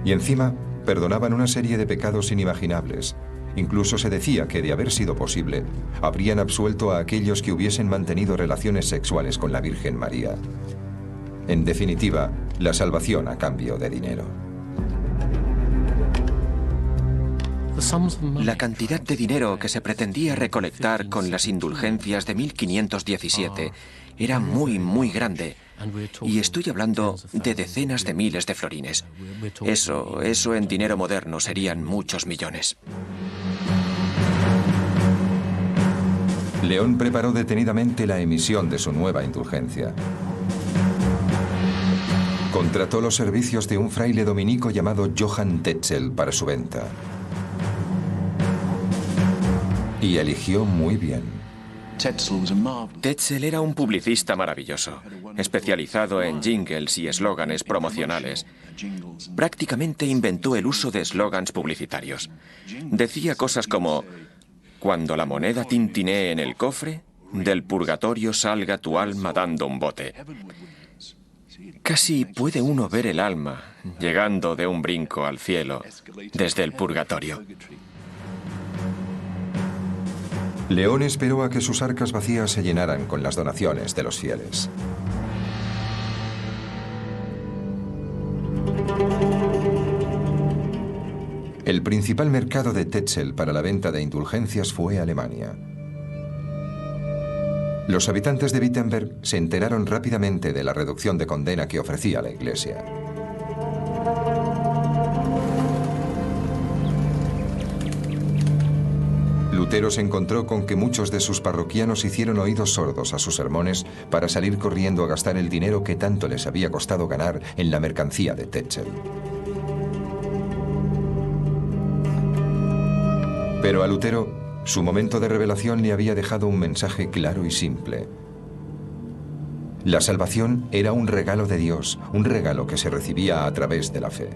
Speaker 1: Y encima, perdonaban una serie de pecados inimaginables. Incluso se decía que, de haber sido posible, habrían absuelto a aquellos que hubiesen mantenido relaciones sexuales con la Virgen María. En definitiva, la salvación a cambio de dinero.
Speaker 3: La cantidad de dinero que se pretendía recolectar con las indulgencias de 1517 era muy grande. Y estoy hablando de decenas de miles de florines. Eso en dinero moderno serían muchos millones.
Speaker 1: León preparó detenidamente la emisión de su nueva indulgencia. Contrató los servicios de un fraile dominico llamado Johann Tetzel para su venta. Y eligió muy bien.
Speaker 3: Tetzel era un publicista maravilloso, especializado en jingles y eslóganes promocionales. Prácticamente inventó el uso de eslógans publicitarios. Decía cosas como: cuando la moneda tintinee en el cofre, del purgatorio salga tu alma dando un bote. Casi puede uno ver el alma llegando de un brinco al cielo desde el purgatorio.
Speaker 1: León esperó a que sus arcas vacías se llenaran con las donaciones de los fieles. El principal mercado de Tetzel para la venta de indulgencias fue Alemania. Los habitantes de Wittenberg se enteraron rápidamente de la reducción de condena que ofrecía la Iglesia. Lutero se encontró con que muchos de sus parroquianos hicieron oídos sordos a sus sermones para salir corriendo a gastar el dinero que tanto les había costado ganar en la mercancía de Tetzel. Pero a Lutero, su momento de revelación le había dejado un mensaje claro y simple. La salvación era un regalo de Dios, un regalo que se recibía a través de la fe.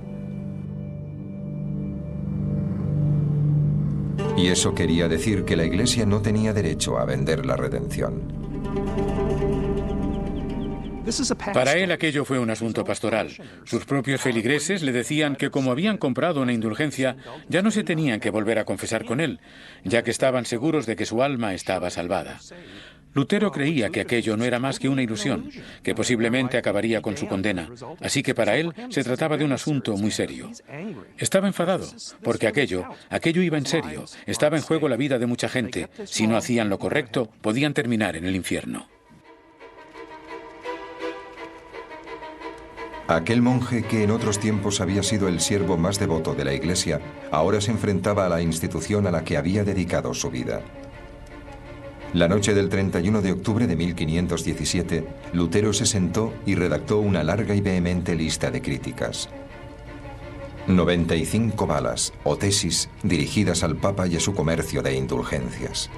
Speaker 1: Y eso quería decir que la Iglesia no tenía derecho a vender la redención.
Speaker 5: Para él aquello fue un asunto pastoral. Sus propios feligreses le decían que como habían comprado una indulgencia, ya no se tenían que volver a confesar con él, ya que estaban seguros de que su alma estaba salvada. Lutero creía que aquello no era más que una ilusión, que posiblemente acabaría con su condena, así que para él se trataba de un asunto muy serio. Estaba enfadado, porque aquello iba en serio, estaba en juego la vida de mucha gente. Si no hacían lo correcto, podían terminar en el infierno.
Speaker 1: Aquel monje que en otros tiempos había sido el siervo más devoto de la Iglesia, ahora se enfrentaba a la institución a la que había dedicado su vida. La noche del 31 de octubre de 1517, Lutero se sentó y redactó una larga y vehemente lista de críticas. 95 balas o tesis dirigidas al Papa y a su comercio de indulgencias.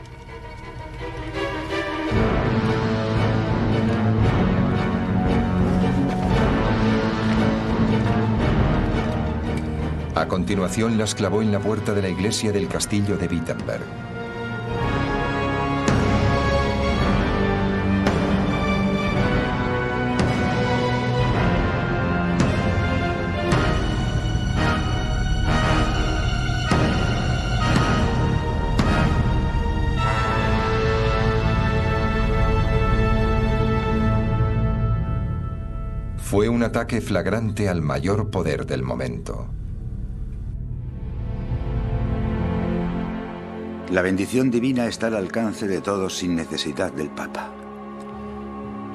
Speaker 1: A continuación las clavó en la puerta de la iglesia del castillo de Wittenberg. Fue un ataque flagrante al mayor poder del momento.
Speaker 6: La bendición divina está al alcance de todos sin necesidad del Papa.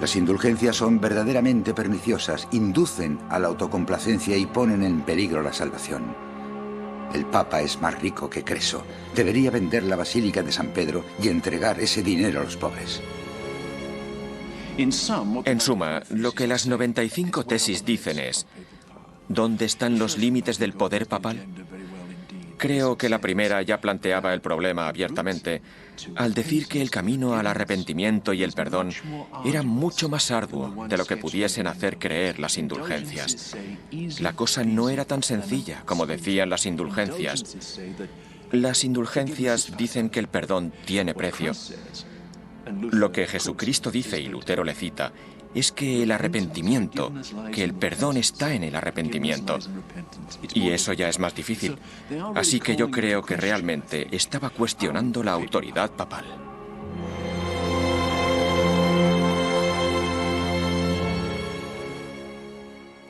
Speaker 6: Las indulgencias son verdaderamente perniciosas, inducen a la autocomplacencia y ponen en peligro la salvación. El Papa es más rico que Creso. Debería vender la Basílica de San Pedro y entregar ese dinero a los pobres.
Speaker 3: En suma, lo que las 95 tesis dicen es: ¿dónde están los límites del poder papal? Creo que la primera ya planteaba el problema abiertamente, al decir que el camino al arrepentimiento y el perdón era mucho más arduo de lo que pudiesen hacer creer las indulgencias. La cosa no era tan sencilla como decían las indulgencias. Las indulgencias dicen que el perdón tiene precio. Lo que Jesucristo dice, y Lutero le cita, es que el arrepentimiento, que el perdón está en el arrepentimiento. Y eso ya es más difícil. Así que yo creo que realmente estaba cuestionando la autoridad papal.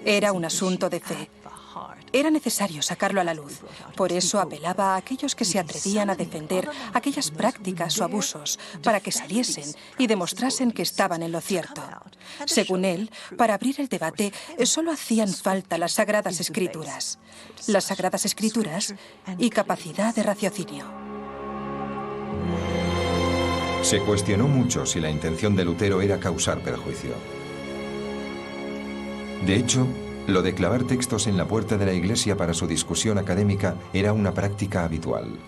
Speaker 7: Era un asunto de fe. Era necesario sacarlo a la luz. Por eso apelaba a aquellos que se atrevían a defender aquellas prácticas o abusos para que saliesen y demostrasen que estaban en lo cierto. Según él, para abrir el debate solo hacían falta las Sagradas Escrituras. Las Sagradas Escrituras y capacidad de raciocinio.
Speaker 1: Se cuestionó mucho si la intención de Lutero era causar perjuicio. De hecho, lo de clavar textos en la puerta de la iglesia para su discusión académica era una práctica habitual.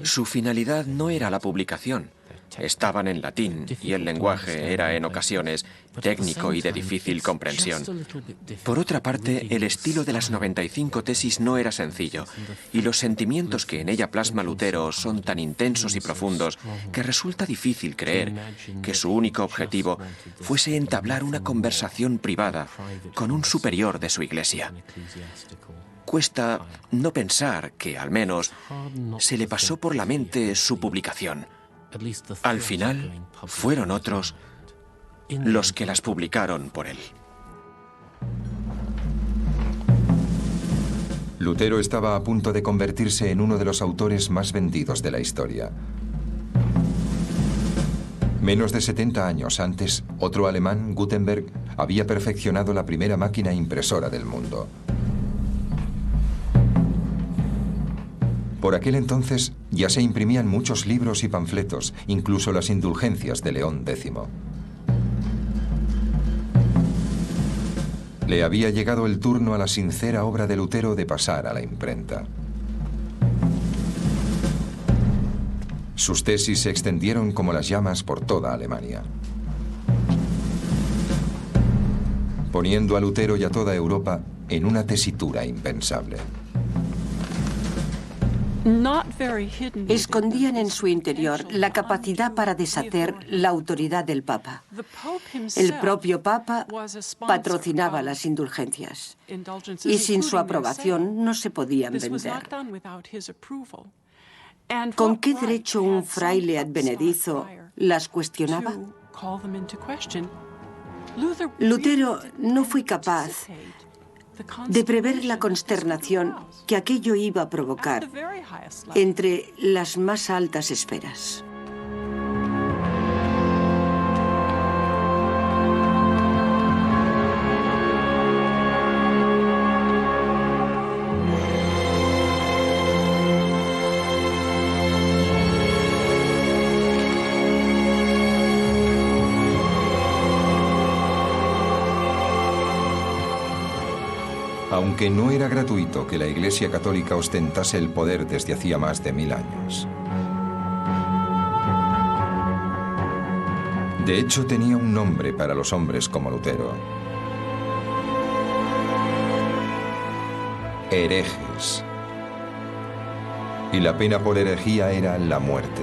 Speaker 3: Su finalidad no era la publicación. Estaban en latín y el lenguaje era en ocasiones técnico y de difícil comprensión. Por otra parte, el estilo de las 95 tesis no era sencillo y los sentimientos que en ella plasma Lutero son tan intensos y profundos que resulta difícil creer que su único objetivo fuese entablar una conversación privada con un superior de su iglesia. Cuesta no pensar que, al menos, se le pasó por la mente su publicación. Al final, fueron otros los que las publicaron por él.
Speaker 1: Lutero estaba a punto de convertirse en uno de los autores más vendidos de la historia. Menos de 70 años antes, otro alemán, Gutenberg, había perfeccionado la primera máquina impresora del mundo. Por aquel entonces ya se imprimían muchos libros y panfletos, incluso las indulgencias de León X. Le había llegado el turno a la sincera obra de Lutero de pasar a la imprenta. Sus tesis se extendieron como las llamas por toda Alemania, poniendo a Lutero y a toda Europa en una tesitura impensable.
Speaker 4: Escondían en su interior la capacidad para deshacer la autoridad del Papa. El propio Papa patrocinaba las indulgencias y sin su aprobación no se podían vender. ¿Con qué derecho un fraile advenedizo las cuestionaba? Lutero no fue capaz de prever la consternación que aquello iba a provocar entre las más altas esferas.
Speaker 1: Aunque no era gratuito que la Iglesia Católica ostentase el poder desde hacía más de 1000 años. De hecho, tenía un nombre para los hombres como Lutero: herejes. Y la pena por herejía era la muerte.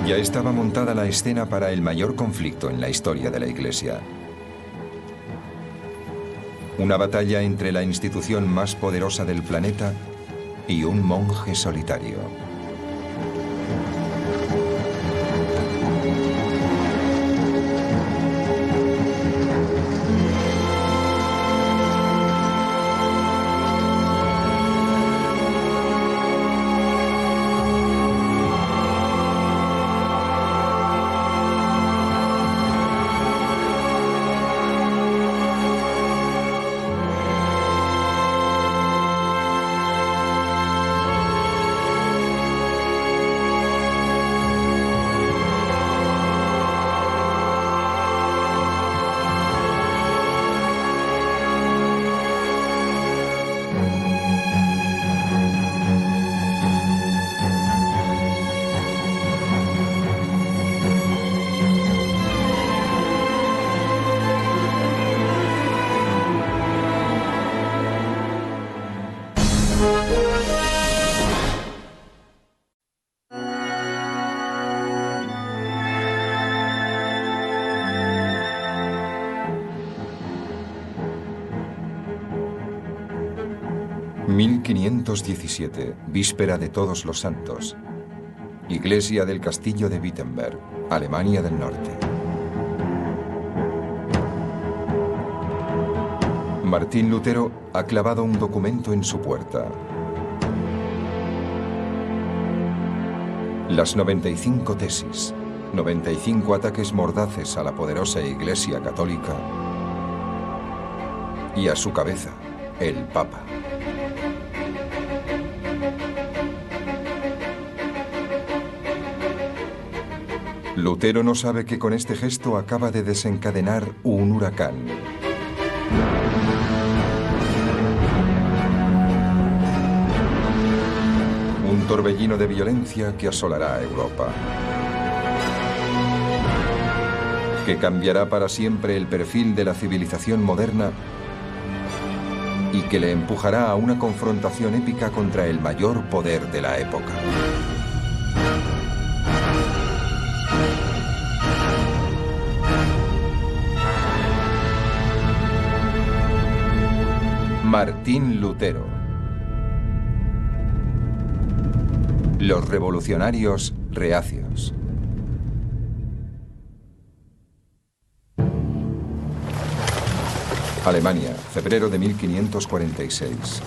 Speaker 1: Ya estaba montada la escena para el mayor conflicto en la historia de la Iglesia. Una batalla entre la institución más poderosa del planeta y un monje solitario. ...1517, víspera de Todos los Santos. Iglesia del Castillo de Wittenberg, Alemania del Norte. Martín Lutero ha clavado un documento en su puerta. Las 95 tesis, 95 ataques mordaces a la poderosa Iglesia Católica y a su cabeza, el Papa. Lutero no sabe que con este gesto acaba de desencadenar un huracán. Un torbellino de violencia que asolará a Europa. Que cambiará para siempre el perfil de la civilización moderna y que le empujará a una confrontación épica contra el mayor poder de la época. Martín Lutero. Los revolucionarios reacios. Alemania, febrero de 1546.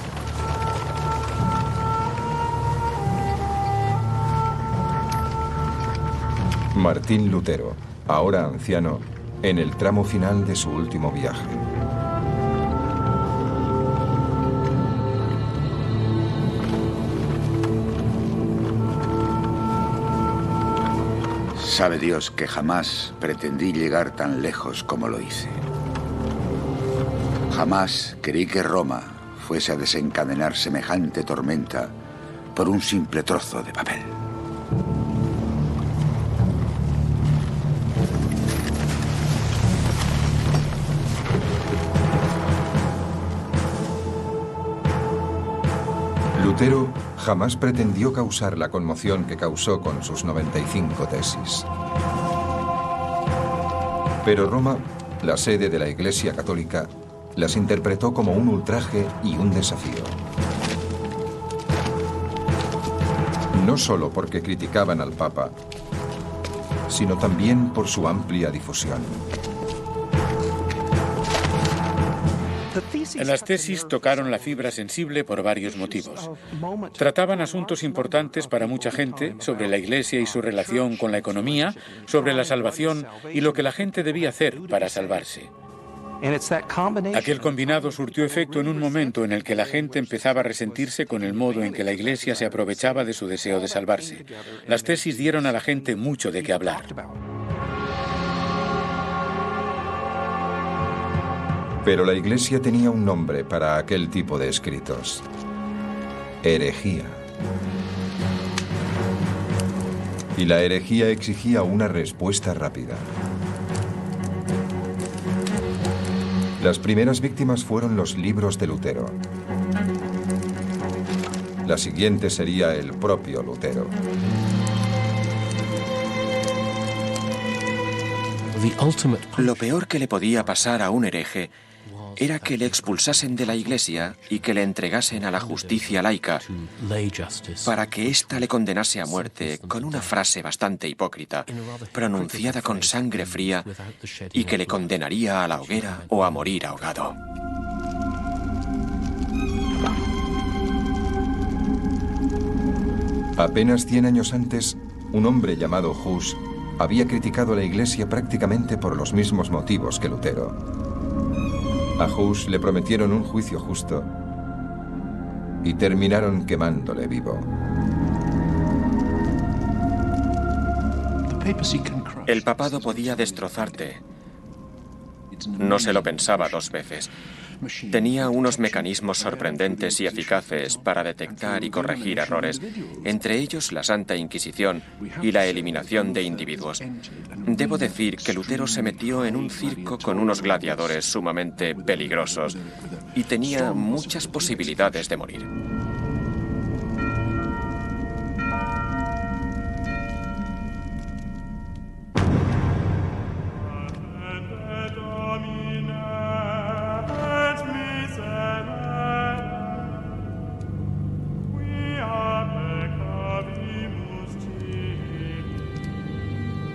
Speaker 1: Martín Lutero, ahora anciano, en el tramo final de su último viaje.
Speaker 6: Sabe Dios que jamás pretendí llegar tan lejos como lo hice. Jamás creí que Roma fuese a desencadenar semejante tormenta por un simple trozo de papel.
Speaker 1: Lutero jamás pretendió causar la conmoción que causó con sus 95 tesis. Pero Roma, la sede de la Iglesia Católica, las interpretó como un ultraje y un desafío. No solo porque criticaban al Papa, sino también por su amplia difusión.
Speaker 5: Las tesis tocaron la fibra sensible por varios motivos. Trataban asuntos importantes para mucha gente, sobre la Iglesia y su relación con la economía, sobre la salvación y lo que la gente debía hacer para salvarse. Aquel combinado surtió efecto en un momento en el que la gente empezaba a resentirse con el modo en que la Iglesia se aprovechaba de su deseo de salvarse. Las tesis dieron a la gente mucho de qué hablar.
Speaker 1: Pero la Iglesia tenía un nombre para aquel tipo de escritos: herejía. Y la herejía exigía una respuesta rápida. Las primeras víctimas fueron los libros de Lutero. La siguiente sería el propio Lutero.
Speaker 3: Lo peor que le podía pasar a un hereje era que le expulsasen de la Iglesia y que le entregasen a la justicia laica para que ésta le condenase a muerte con una frase bastante hipócrita, pronunciada con sangre fría, y que le condenaría a la hoguera o a morir ahogado.
Speaker 1: Apenas 100 años antes, un hombre llamado Hus había criticado a la Iglesia prácticamente por los mismos motivos que Lutero. A Hus le prometieron un juicio justo y terminaron quemándole vivo.
Speaker 3: El papado podía destrozarte. No se lo pensaba dos veces. Tenía unos mecanismos sorprendentes y eficaces para detectar y corregir errores, entre ellos la Santa Inquisición y la eliminación de individuos. Debo decir que Lutero se metió en un circo con unos gladiadores sumamente peligrosos y tenía muchas posibilidades de morir.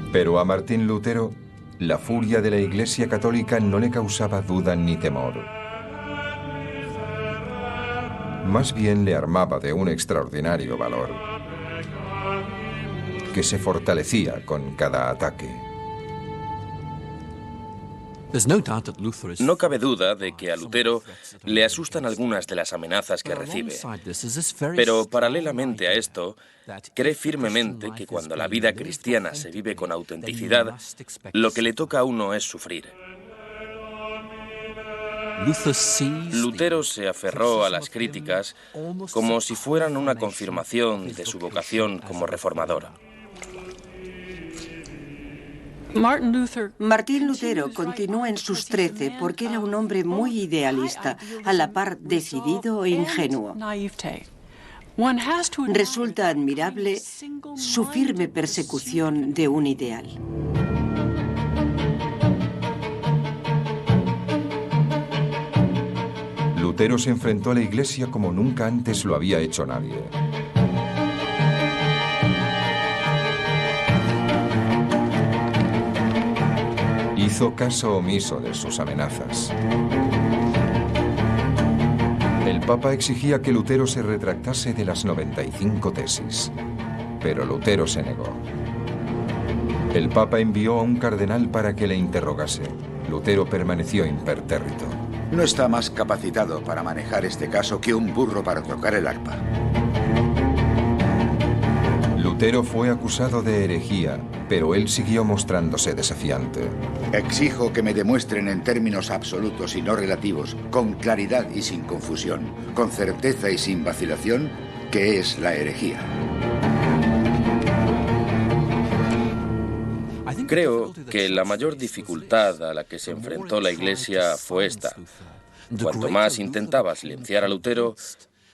Speaker 1: Pero a Martín Lutero, la furia de la Iglesia Católica no le causaba duda ni temor. Más bien le armaba de un extraordinario valor, que se fortalecía con cada ataque.
Speaker 2: No cabe duda de que a Lutero le asustan algunas de las amenazas que recibe, pero paralelamente a esto, cree firmemente que cuando la vida cristiana se vive con autenticidad, lo que le toca a uno es sufrir. Lutero se aferró a las críticas como si fueran una confirmación de su vocación como reformador.
Speaker 4: Martín Lutero continuó en sus 13 porque era un hombre muy idealista, a la par decidido e ingenuo. Resulta admirable su firme persecución de un ideal.
Speaker 1: Lutero se enfrentó a la Iglesia como nunca antes lo había hecho nadie. Hizo caso omiso de sus amenazas. El Papa exigía que Lutero se retractase de las 95 tesis, pero Lutero se negó. El Papa envió a un cardenal para que le interrogase. Lutero permaneció impertérrito.
Speaker 6: No está más capacitado para manejar este caso que un burro para tocar el arpa.
Speaker 1: Lutero fue acusado de herejía, pero él siguió mostrándose desafiante.
Speaker 6: Exijo que me demuestren en términos absolutos y no relativos, con claridad y sin confusión, con certeza y sin vacilación, qué es la herejía.
Speaker 2: Creo que la mayor dificultad a la que se enfrentó la Iglesia fue esta. Cuanto más intentaba silenciar a Lutero,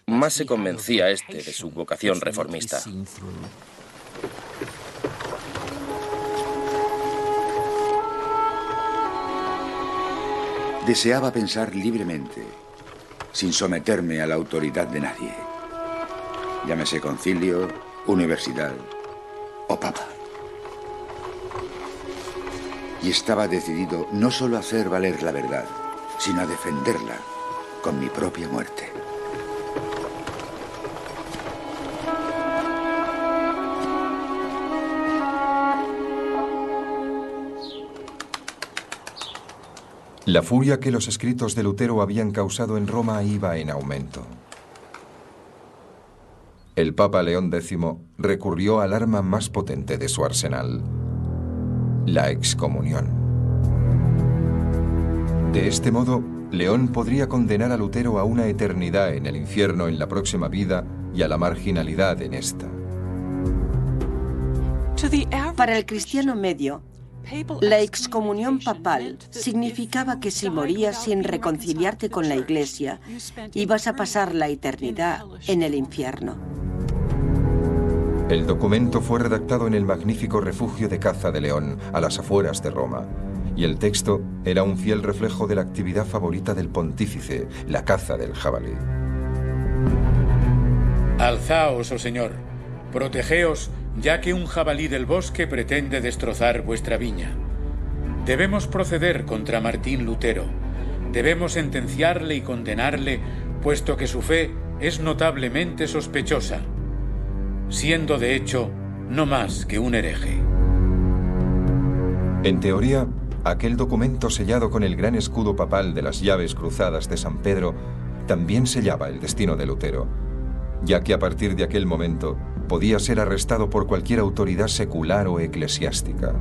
Speaker 2: más se convencía este de su vocación reformista.
Speaker 6: Deseaba pensar libremente, sin someterme a la autoridad de nadie. Llámese concilio, universidad o papa. Y estaba decidido no solo a hacer valer la verdad, sino a defenderla con mi propia muerte.
Speaker 1: La furia que los escritos de Lutero habían causado en Roma iba en aumento. El Papa León X recurrió al arma más potente de su arsenal, la excomunión. De este modo, León podría condenar a Lutero a una eternidad en el infierno en la próxima vida y a la marginalidad en esta.
Speaker 4: Para el cristiano medio, la excomunión papal significaba que si morías sin reconciliarte con la Iglesia, ibas a pasar la eternidad en el infierno.
Speaker 1: El documento fue redactado en el magnífico refugio de caza de León, a las afueras de Roma, y el texto era un fiel reflejo de la actividad favorita del pontífice, la caza del jabalí.
Speaker 5: Alzaos, oh Señor, protegeos, ya que un jabalí del bosque pretende destrozar vuestra viña. Debemos proceder contra Martín Lutero. Debemos sentenciarle y condenarle, puesto que su fe es notablemente sospechosa, siendo de hecho no más que un hereje.
Speaker 1: En teoría, aquel documento sellado con el gran escudo papal de las llaves cruzadas de San Pedro también sellaba el destino de Lutero, ya que a partir de aquel momento podía ser arrestado por cualquier autoridad secular o eclesiástica.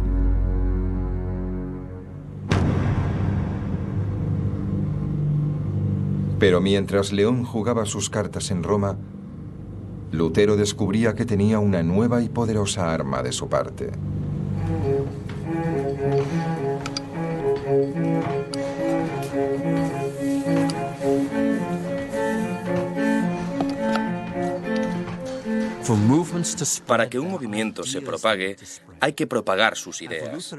Speaker 1: Pero mientras León jugaba sus cartas en Roma, Lutero descubría que tenía una nueva y poderosa arma de su parte.
Speaker 2: Para que un movimiento se propague, hay que propagar sus ideas.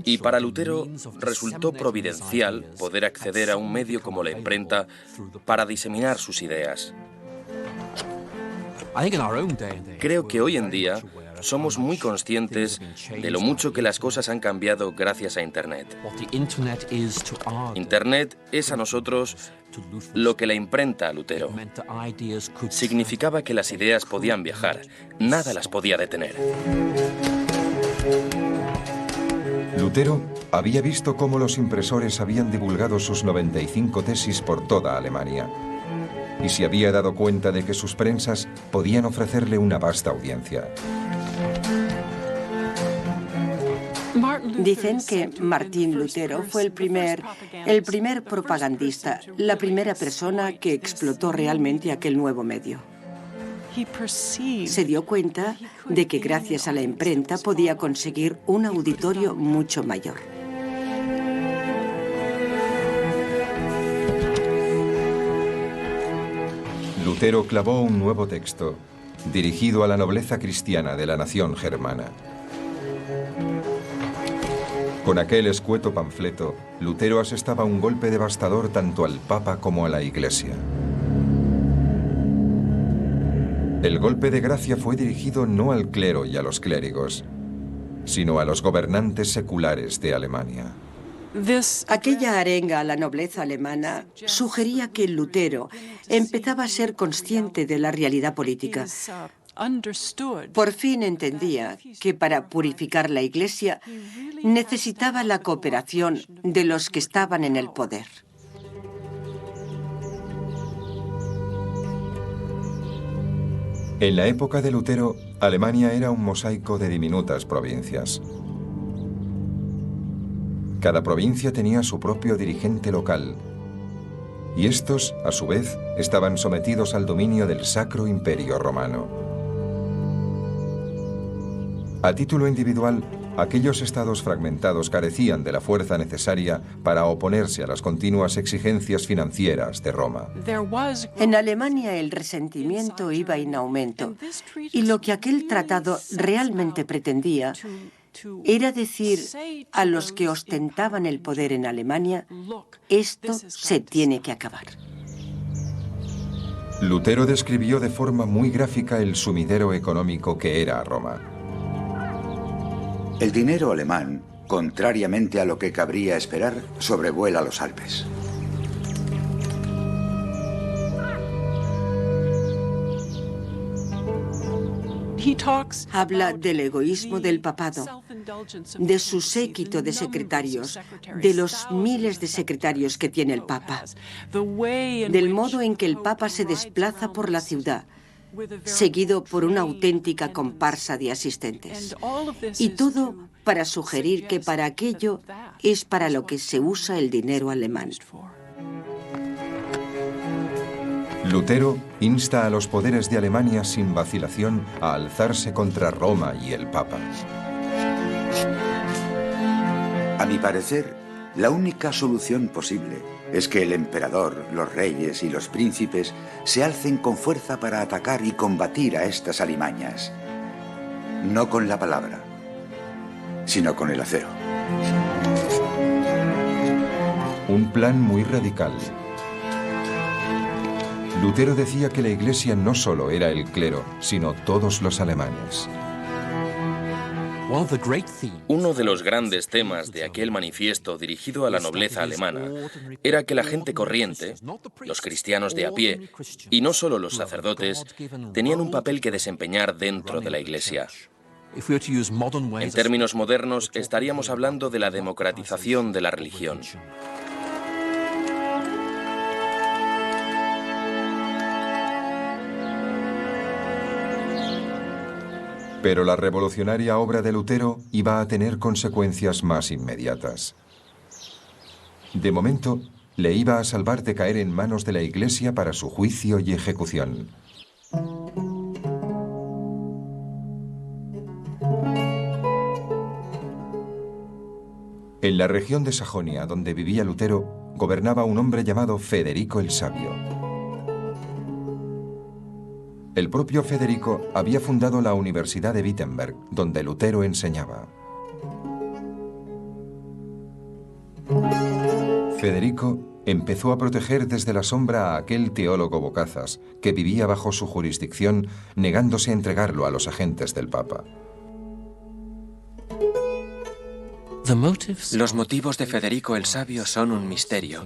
Speaker 2: Y para Lutero resultó providencial poder acceder a un medio como la imprenta para diseminar sus ideas. Creo que hoy en día somos muy conscientes de lo mucho que las cosas han cambiado gracias a Internet. Internet es a nosotros lo que la imprenta a Lutero. Significaba que las ideas podían viajar, nada las podía detener.
Speaker 1: Lutero Había visto cómo los impresores habían divulgado sus 95 tesis por toda Alemania y se había dado cuenta de que sus prensas podían ofrecerle una vasta audiencia.
Speaker 4: Dicen que Martín Lutero fue el primer propagandista, la primera persona que explotó realmente aquel nuevo medio. Se dio cuenta de que gracias a la imprenta podía conseguir un auditorio mucho mayor.
Speaker 1: Lutero clavó un nuevo texto, dirigido a la nobleza cristiana de la nación germana. Con aquel escueto panfleto, Lutero asestaba un golpe devastador tanto al Papa como a la Iglesia. El golpe de gracia fue dirigido no al clero y a los clérigos, sino a los gobernantes seculares de Alemania.
Speaker 4: Aquella arenga a la nobleza alemana sugería que Lutero empezaba a ser consciente de la realidad política. Por fin entendía que para purificar la Iglesia necesitaba la cooperación de los que estaban en el poder.
Speaker 1: En la época de Lutero, Alemania era un mosaico de diminutas provincias. Cada provincia tenía su propio dirigente local, y estos, a su vez, estaban sometidos al dominio del Sacro Imperio Romano. A título individual, aquellos estados fragmentados carecían de la fuerza necesaria para oponerse a las continuas exigencias financieras de Roma.
Speaker 4: En Alemania el resentimiento iba en aumento, y lo que aquel tratado realmente pretendía era decir a los que ostentaban el poder en Alemania: esto se tiene que acabar.
Speaker 1: Lutero describió de forma muy gráfica el sumidero económico que era Roma.
Speaker 6: El dinero alemán, contrariamente a lo que cabría esperar, sobrevuela los Alpes.
Speaker 4: Habla del egoísmo del papado, de su séquito de secretarios, de los miles de secretarios que tiene el Papa, del modo en que el Papa se desplaza por la ciudad, seguido por una auténtica comparsa de asistentes. Y todo para sugerir que para aquello es para lo que se usa el dinero alemán.
Speaker 1: Lutero insta a los poderes de Alemania sin vacilación a alzarse contra Roma y el Papa.
Speaker 6: A mi parecer, la única solución posible es que el emperador, los reyes y los príncipes se alcen con fuerza para atacar y combatir a estas alimañas. No con la palabra, sino con el acero.
Speaker 1: Un plan muy radical. Lutero decía que la Iglesia no solo era el clero, sino todos los alemanes.
Speaker 2: Uno de los grandes temas de aquel manifiesto dirigido a la nobleza alemana era que la gente corriente, los cristianos de a pie, y no solo los sacerdotes, tenían un papel que desempeñar dentro de la Iglesia. En términos modernos, estaríamos hablando de la democratización de la religión.
Speaker 1: Pero la revolucionaria obra de Lutero iba a tener consecuencias más inmediatas. De momento, le iba a salvar de caer en manos de la Iglesia para su juicio y ejecución. En la región de Sajonia, donde vivía Lutero, gobernaba un hombre llamado Federico el Sabio. El propio Federico había fundado la Universidad de Wittenberg, donde Lutero enseñaba. Federico empezó a proteger desde la sombra a aquel teólogo bocazas que vivía bajo su jurisdicción, negándose a entregarlo a los agentes del Papa.
Speaker 3: Los motivos de Federico el Sabio son un misterio.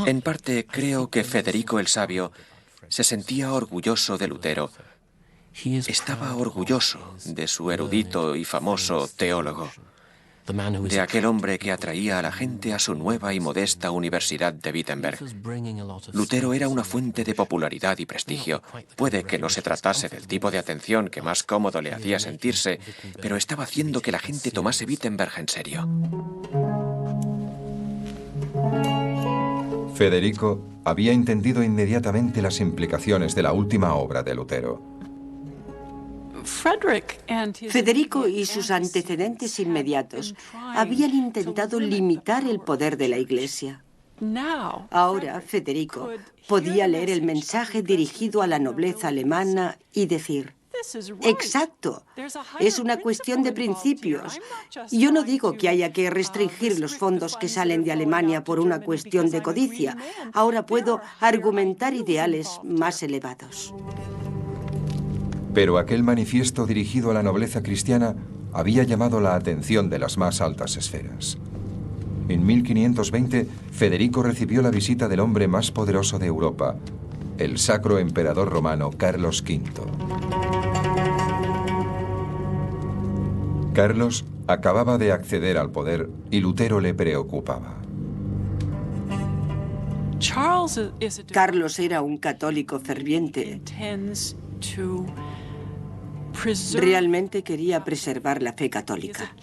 Speaker 3: En parte, creo que Federico el Sabio se sentía orgulloso de Lutero. Estaba orgulloso de su erudito y famoso teólogo. de aquel hombre que atraía a la gente a su nueva y modesta Universidad de Wittenberg. Lutero era una fuente de popularidad y prestigio. Puede que no se tratase del tipo de atención que más cómodo le hacía sentirse, pero estaba haciendo que la gente tomase Wittenberg en serio.
Speaker 1: Federico había entendido inmediatamente las implicaciones de la última obra de Lutero.
Speaker 4: Federico y sus antecedentes inmediatos habían intentado limitar el poder de la Iglesia. Ahora Federico podía leer el mensaje dirigido a la nobleza alemana y decir: exacto, es una cuestión de principios. Yo no digo que haya que restringir los fondos que salen de Alemania por una cuestión de codicia. Ahora puedo argumentar ideales más elevados.
Speaker 1: Pero aquel manifiesto dirigido a la nobleza cristiana había llamado la atención de las más altas esferas. En 1520, Federico recibió la visita del hombre más poderoso de Europa, el Sacro Emperador Romano Carlos V. Carlos acababa de acceder al poder y Lutero le preocupaba.
Speaker 4: Carlos era un católico ferviente. Realmente quería preservar la fe católica.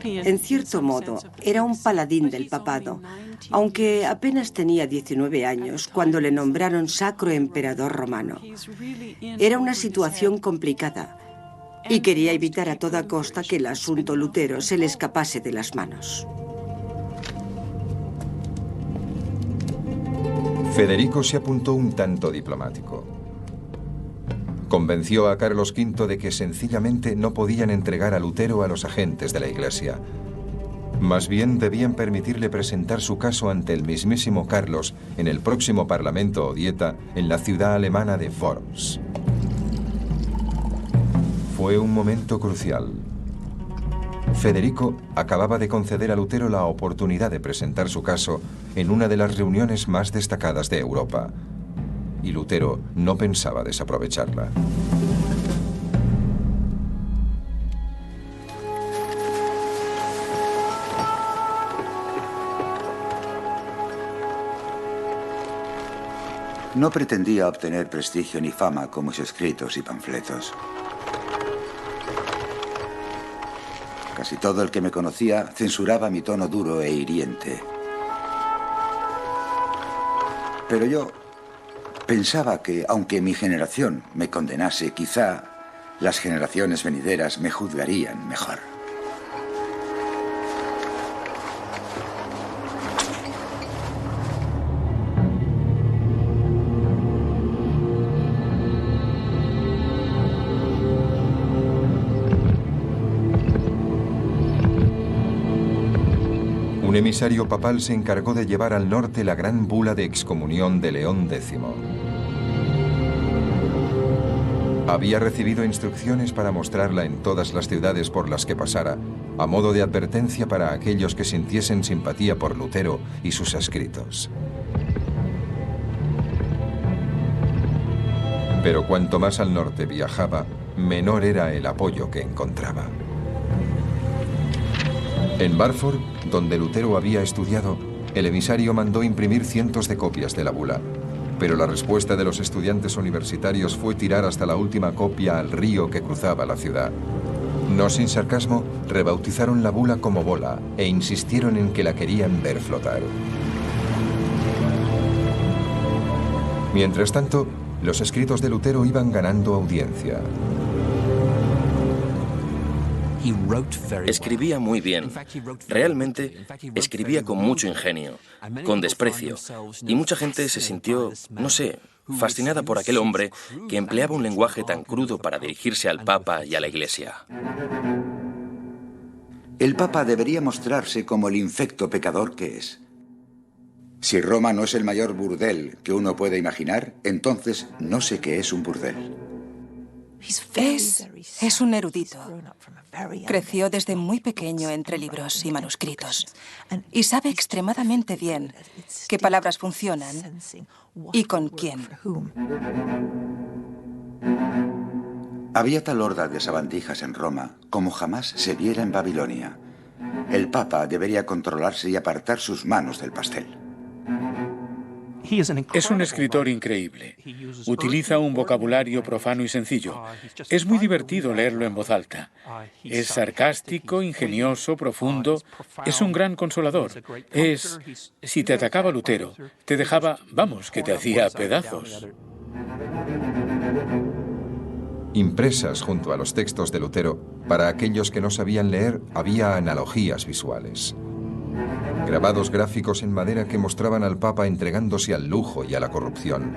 Speaker 4: En cierto modo, era un paladín del papado, aunque apenas tenía 19 años cuando le nombraron Sacro Emperador Romano. Era una situación complicada y quería evitar a toda costa que el asunto Lutero se le escapase de las manos.
Speaker 1: Federico se apuntó un tanto diplomático. Convenció a Carlos V de que sencillamente no podían entregar a Lutero a los agentes de la Iglesia. Más bien debían permitirle presentar su caso ante el mismísimo Carlos en el próximo Parlamento o Dieta en la ciudad alemana de Worms. Fue un momento crucial. Federico acababa de conceder a Lutero la oportunidad de presentar su caso en una de las reuniones más destacadas de Europa. Y Lutero no pensaba desaprovecharla.
Speaker 6: No pretendía obtener prestigio ni fama con mis escritos y panfletos. Casi todo el que me conocía censuraba mi tono duro e hiriente. Pero yo pensaba que, aunque mi generación me condenase, quizá las generaciones venideras me juzgarían mejor.
Speaker 1: Un emisario papal se encargó de llevar al norte la gran bula de excomunión de León X. Había recibido instrucciones para mostrarla en todas las ciudades por las que pasara, a modo de advertencia para aquellos que sintiesen simpatía por Lutero y sus escritos. Pero cuanto más al norte viajaba, menor era el apoyo que encontraba. En Barford, donde Lutero había estudiado, el emisario mandó imprimir cientos de copias de la bula, pero la respuesta de los estudiantes universitarios fue tirar hasta la última copia al río que cruzaba la ciudad. No sin sarcasmo, rebautizaron la bula como bola e insistieron en que la querían ver flotar. Mientras tanto, los escritos de Lutero iban ganando audiencia.
Speaker 2: Escribía muy bien. Realmente escribía con mucho ingenio, con desprecio, y mucha gente se sintió, no sé, fascinada por aquel hombre que empleaba un lenguaje tan crudo para dirigirse al Papa y a la Iglesia.
Speaker 6: El Papa debería mostrarse como el infecto pecador que es. Si Roma no es el mayor burdel que uno puede imaginar, entonces no sé qué es un burdel.
Speaker 7: Es un erudito. Creció desde muy pequeño entre libros y manuscritos y sabe extremadamente bien qué palabras funcionan y con quién.
Speaker 6: Había tal horda de sabandijas en Roma como jamás se viera en Babilonia. El Papa debería controlarse y apartar sus manos del pastel.
Speaker 5: Es un escritor increíble. Utiliza un vocabulario profano y sencillo. Es muy divertido leerlo en voz alta. Es sarcástico, ingenioso, profundo. Es un gran consolador. Si te atacaba Lutero, te dejaba, vamos, que te hacía pedazos.
Speaker 1: Impresas junto a los textos de Lutero, para aquellos que no sabían leer, había analogías visuales. Grabados gráficos en madera que mostraban al Papa entregándose al lujo y a la corrupción,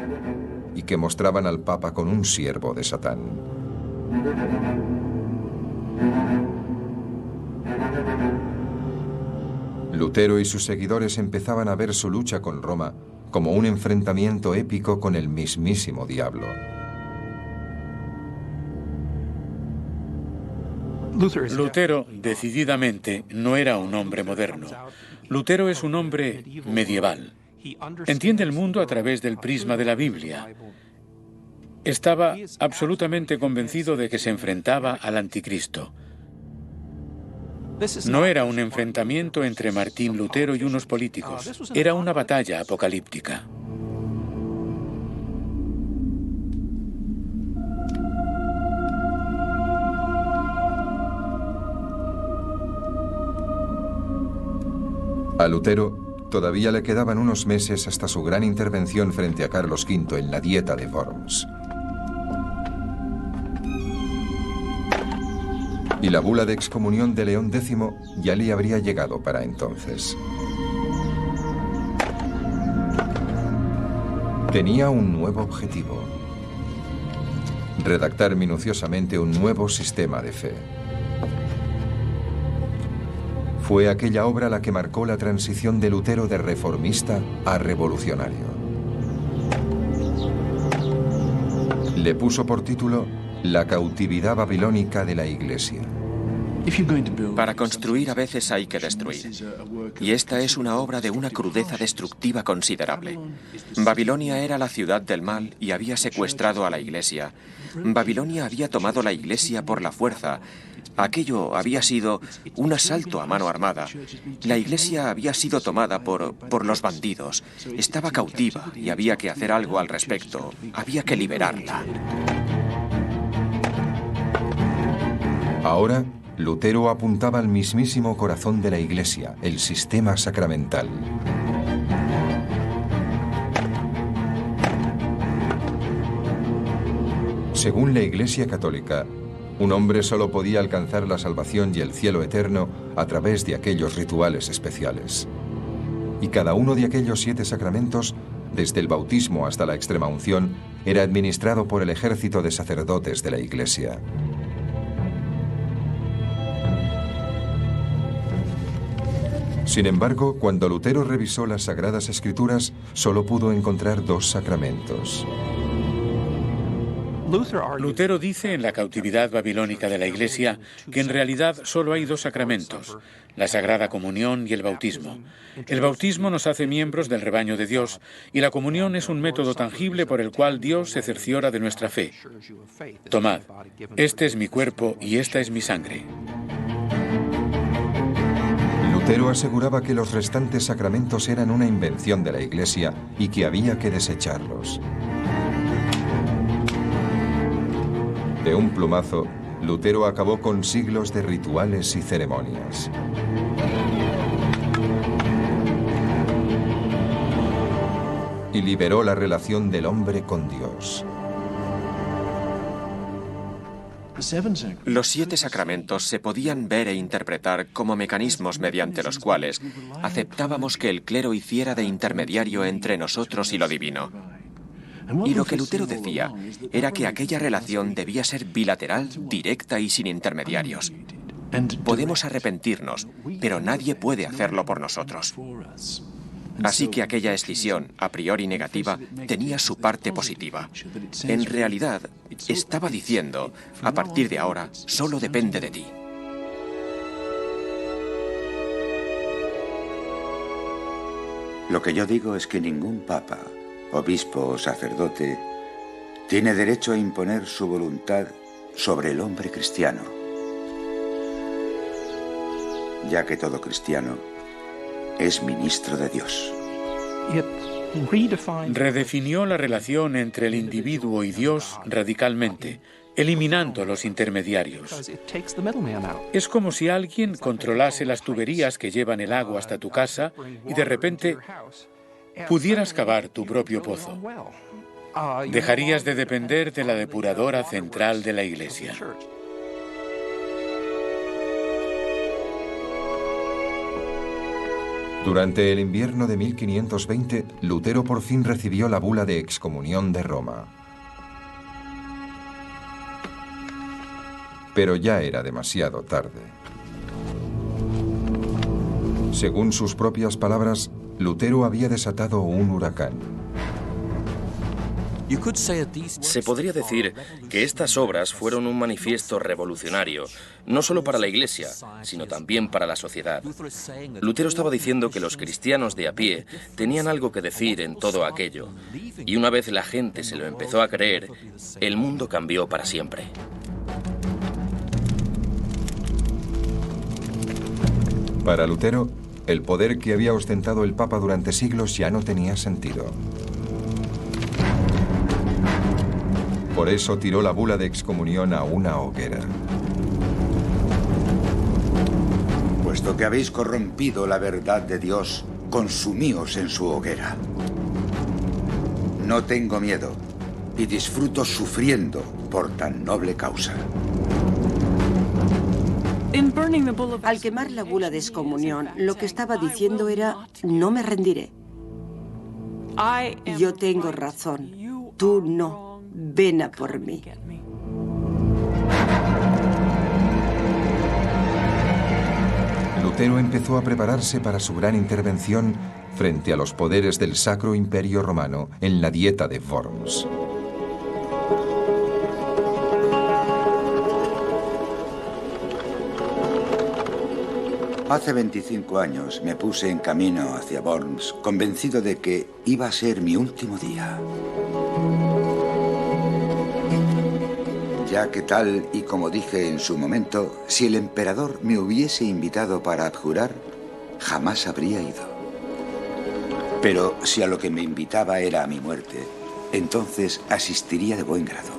Speaker 1: y que mostraban al Papa con un siervo de Satán. Lutero y sus seguidores empezaban a ver su lucha con Roma como un enfrentamiento épico con el mismísimo diablo.
Speaker 5: Lutero, decididamente, no era un hombre moderno. Lutero es un hombre medieval. Entiende el mundo a través del prisma de la Biblia. Estaba absolutamente convencido de que se enfrentaba al anticristo. No era un enfrentamiento entre Martín Lutero y unos políticos. Era una batalla apocalíptica.
Speaker 1: A Lutero todavía le quedaban unos meses hasta su gran intervención frente a Carlos V en la Dieta de Worms. Y la bula de excomunión de León X ya le habría llegado para entonces. Tenía un nuevo objetivo: redactar minuciosamente un nuevo sistema de fe. Fue aquella obra la que marcó la transición de Lutero de reformista a revolucionario. Le puso por título La cautividad babilónica de la Iglesia.
Speaker 3: Para construir a veces hay que destruir. Y esta es una obra de una crudeza destructiva considerable. Babilonia era la ciudad del mal y había secuestrado a la Iglesia. Babilonia había tomado la Iglesia por la fuerza. Aquello había sido un asalto a mano armada. La Iglesia había sido tomada por los bandidos. Estaba cautiva y había que hacer algo al respecto. Había que liberarla.
Speaker 1: Ahora, Lutero apuntaba al mismísimo corazón de la Iglesia, el sistema sacramental. Según la Iglesia católica, un hombre solo podía alcanzar la salvación y el cielo eterno a través de aquellos rituales especiales. Y cada uno de aquellos 7 sacramentos, desde el bautismo hasta la extremaunción, era administrado por el ejército de sacerdotes de la Iglesia. Sin embargo, cuando Lutero revisó las Sagradas Escrituras, solo pudo encontrar 2 sacramentos.
Speaker 5: Lutero dice en La cautividad babilónica de la Iglesia que en realidad solo hay 2 sacramentos, la Sagrada Comunión y el bautismo. El bautismo nos hace miembros del rebaño de Dios y la comunión es un método tangible por el cual Dios se cerciora de nuestra fe. Tomad, este es mi cuerpo y esta es mi sangre.
Speaker 1: Lutero aseguraba que los restantes sacramentos eran una invención de la Iglesia y que había que desecharlos. De un plumazo, Lutero acabó con siglos de rituales y ceremonias. Y liberó la relación del hombre con Dios.
Speaker 3: Los 7 sacramentos se podían ver e interpretar como mecanismos mediante los cuales aceptábamos que el clero hiciera de intermediario entre nosotros y lo divino. Y lo que Lutero decía era que aquella relación debía ser bilateral, directa y sin intermediarios. Podemos arrepentirnos, pero nadie puede hacerlo por nosotros. Así que aquella escisión, a priori negativa, tenía su parte positiva. En realidad, estaba diciendo, a partir de ahora, solo depende de ti.
Speaker 6: Lo que yo digo es que ningún papa, obispo o sacerdote tiene derecho a imponer su voluntad sobre el hombre cristiano. ya que todo cristiano es ministro de Dios.
Speaker 5: Redefinió la relación entre el individuo y Dios radicalmente, eliminando los intermediarios. Es como si alguien controlase las tuberías que llevan el agua hasta tu casa y de repente pudieras cavar tu propio pozo. Dejarías de depender de la depuradora central de la Iglesia.
Speaker 1: Durante el invierno de 1520, Lutero por fin recibió la bula de excomunión de Roma. Pero ya era demasiado tarde. Según sus propias palabras, Lutero había desatado un huracán.
Speaker 2: Se podría decir que estas obras fueron un manifiesto revolucionario, no solo para la Iglesia, sino también para la sociedad. Lutero estaba diciendo que los cristianos de a pie tenían algo que decir en todo aquello, y una vez la gente se lo empezó a creer, el mundo cambió para siempre.
Speaker 1: Para Lutero, el poder que había ostentado el Papa durante siglos ya no tenía sentido. Por eso tiró la bula de excomunión a una hoguera.
Speaker 6: Puesto que habéis corrompido la verdad de Dios, consumíos en su hoguera. No tengo miedo y disfruto sufriendo por tan noble causa.
Speaker 4: Al quemar la bula de excomunión, lo que estaba diciendo era, no me rendiré. Yo tengo razón, tú no. Ven a por mí.
Speaker 1: Lutero empezó a prepararse para su gran intervención frente a los poderes del Sacro Imperio Romano en la Dieta de Worms.
Speaker 6: Hace 25 años me puse en camino hacia Worms, convencido de que iba a ser mi último día. Ya que tal y como dije en su momento, si el emperador me hubiese invitado para abjurar, jamás habría ido. Pero si a lo que me invitaba era a mi muerte, entonces asistiría de buen grado.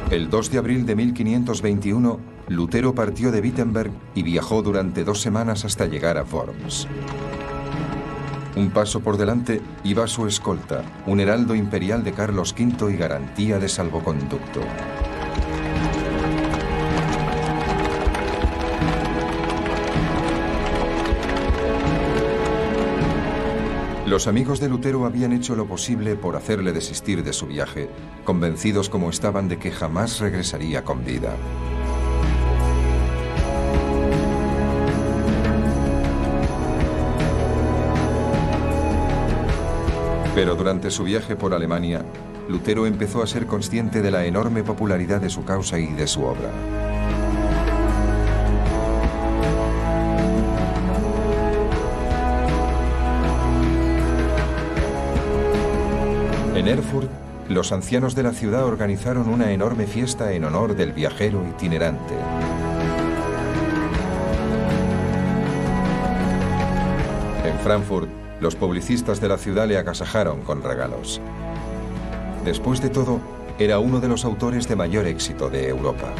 Speaker 1: El 2 de abril de 1521, Lutero partió de Wittenberg y viajó durante 2 semanas hasta llegar a Worms. Un paso por delante iba su escolta, un heraldo imperial de Carlos V y garantía de salvoconducto. Los amigos de Lutero habían hecho lo posible por hacerle desistir de su viaje, convencidos como estaban de que jamás regresaría con vida. Pero durante su viaje por Alemania, Lutero empezó a ser consciente de la enorme popularidad de su causa y de su obra. En Erfurt, los ancianos de la ciudad organizaron una enorme fiesta en honor del viajero itinerante. En Frankfurt, los publicistas de la ciudad le agasajaron con regalos. Después de todo, era uno de los autores de mayor éxito de Europa.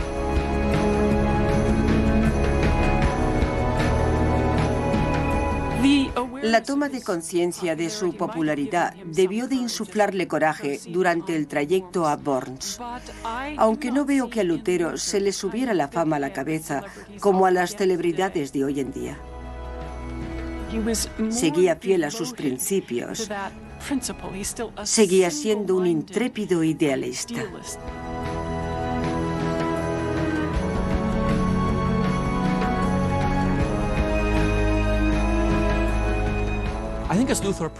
Speaker 4: La toma de conciencia de su popularidad debió de insuflarle coraje durante el trayecto a Worms. Aunque no veo que a Lutero se le subiera la fama a la cabeza como a las celebridades de hoy en día. Seguía fiel a sus principios. Seguía siendo un intrépido idealista.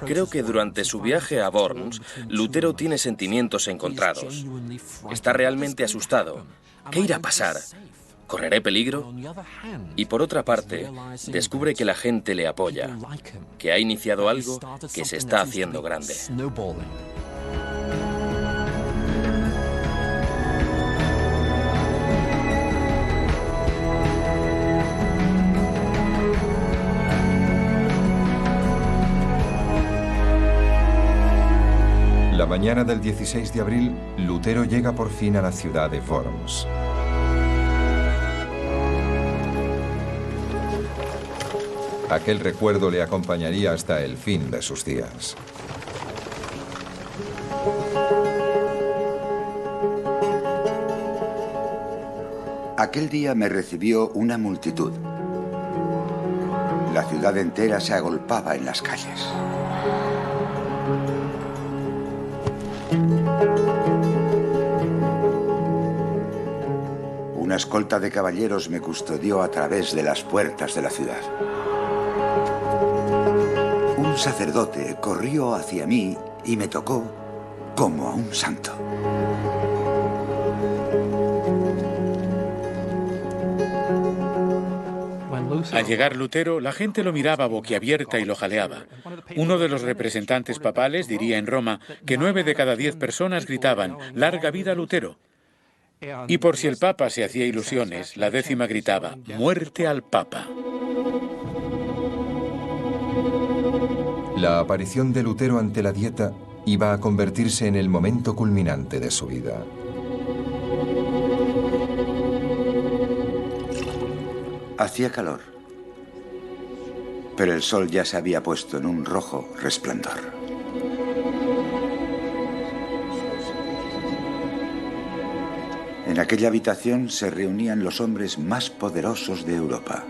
Speaker 2: Creo que durante su viaje a Worms, Lutero tiene sentimientos encontrados. Está realmente asustado. ¿Qué irá a pasar? ¿Correré peligro? Y por otra parte, descubre que la gente le apoya, que ha iniciado algo que se está haciendo grande.
Speaker 1: La mañana del 16 de abril, Lutero llega por fin a la ciudad de Worms. Aquel recuerdo le acompañaría hasta el fin de sus días.
Speaker 6: Aquel día me recibió una multitud. La ciudad entera se agolpaba en las calles. Una escolta de caballeros me custodió a través de las puertas de la ciudad. Un sacerdote corrió hacia mí y me tocó como a un santo.
Speaker 5: Al llegar Lutero, la gente lo miraba boquiabierta y lo jaleaba. Uno de los representantes papales diría en Roma que 9 de cada 10 personas gritaban «¡Larga vida Lutero!». Y por si el Papa se hacía ilusiones, la 10ª gritaba «¡Muerte al Papa!».
Speaker 1: La aparición de Lutero ante la Dieta iba a convertirse en el momento culminante de su vida.
Speaker 6: Hacía calor, pero el sol ya se había puesto en un rojo resplandor. En aquella habitación se reunían los hombres más poderosos de Europa,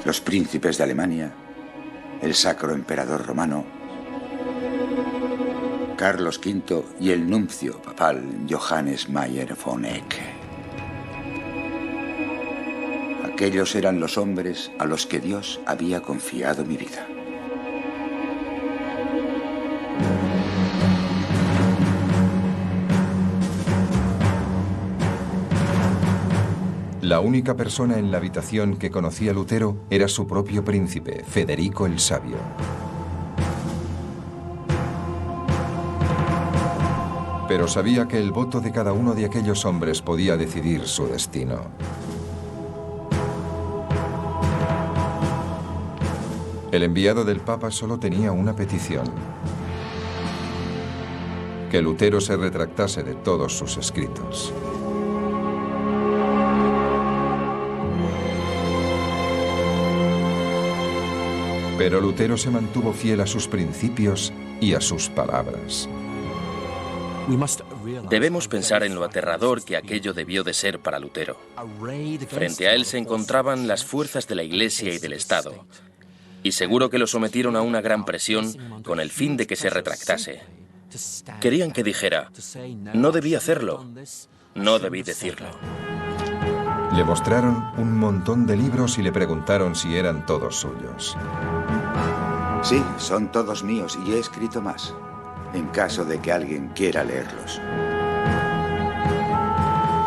Speaker 6: los príncipes de Alemania, el Sacro Emperador Romano, Carlos V y el nuncio papal Johannes Mayer von Eck. Aquellos eran los hombres a los que Dios había confiado mi vida.
Speaker 1: La única persona en la habitación que conocía a Lutero era su propio príncipe, Federico el Sabio. Pero sabía que el voto de cada uno de aquellos hombres podía decidir su destino. El enviado del Papa solo tenía una petición: que Lutero se retractase de todos sus escritos. Pero Lutero se mantuvo fiel a sus principios y a sus palabras.
Speaker 2: Debemos pensar en lo aterrador que aquello debió de ser para Lutero. Frente a él se encontraban las fuerzas de la Iglesia y del Estado, y seguro que lo sometieron a una gran presión con el fin de que se retractase. Querían que dijera: no debí hacerlo, no debí decirlo.
Speaker 1: Le mostraron un montón de libros y le preguntaron si eran todos suyos.
Speaker 6: Sí, son todos míos y he escrito más, en caso de que alguien quiera leerlos.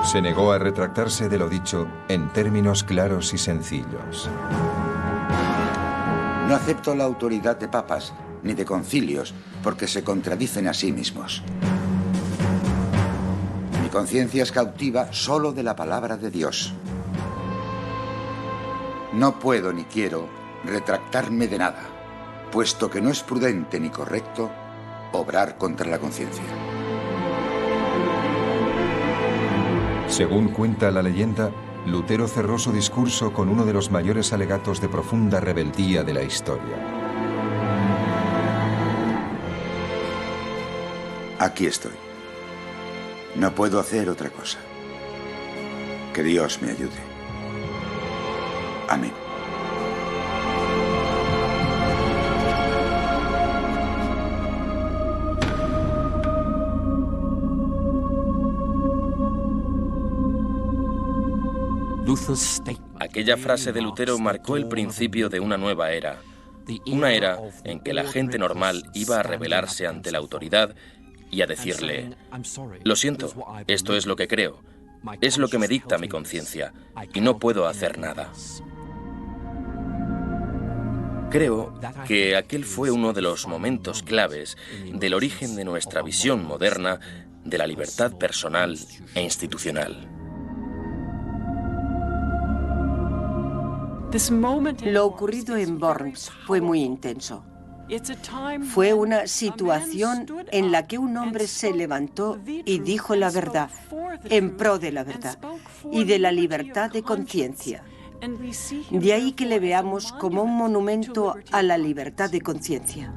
Speaker 1: Se negó a retractarse de lo dicho en términos claros y sencillos.
Speaker 6: No acepto la autoridad de papas ni de concilios porque se contradicen a sí mismos. Mi conciencia es cautiva solo de la palabra de Dios. No puedo ni quiero retractarme de nada, puesto que no es prudente ni correcto obrar contra la conciencia.
Speaker 1: Según cuenta la leyenda, Lutero cerró su discurso con uno de los mayores alegatos de profunda rebeldía de la historia.
Speaker 6: Aquí estoy. No puedo hacer otra cosa. Que Dios me ayude. Amén.
Speaker 2: Aquella frase de Lutero marcó el principio de una nueva era. Una era en que la gente normal iba a rebelarse ante la autoridad y a decirle: lo siento, esto es lo que creo, Es lo que me dicta mi conciencia, y no puedo hacer nada. Creo que aquel fue uno de los momentos claves del origen de nuestra visión moderna de la libertad personal e institucional.
Speaker 4: Lo ocurrido en Worms fue muy intenso. Fue una situación en la que un hombre se levantó y dijo la verdad, en pro de la verdad y de la libertad de conciencia. De ahí que le veamos como un monumento a la libertad de conciencia.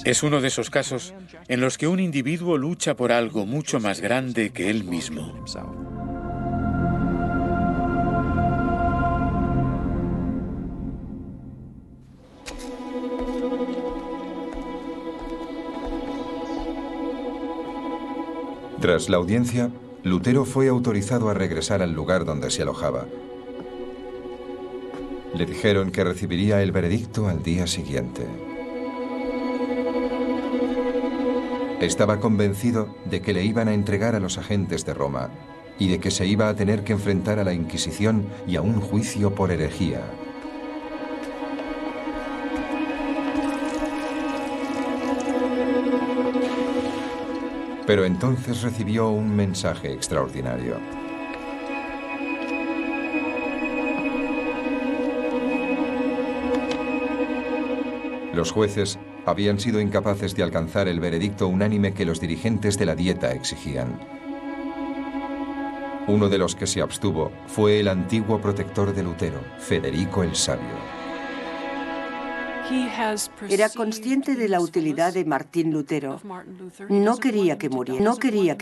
Speaker 5: Es uno de esos casos en los que un individuo lucha por algo mucho más grande que él mismo.
Speaker 1: Tras la audiencia, Lutero fue autorizado a regresar al lugar donde se alojaba. Le dijeron que recibiría el veredicto al día siguiente. Estaba convencido de que le iban a entregar a los agentes de Roma y de que se iba a tener que enfrentar a la Inquisición y a un juicio por herejía. Pero entonces recibió un mensaje extraordinario. Los jueces habían sido incapaces de alcanzar el veredicto unánime que los dirigentes de la Dieta exigían. Uno de los que se abstuvo fue el antiguo protector de Lutero, Federico el Sabio.
Speaker 4: Era consciente de la utilidad de Martín Lutero. No quería que muriera.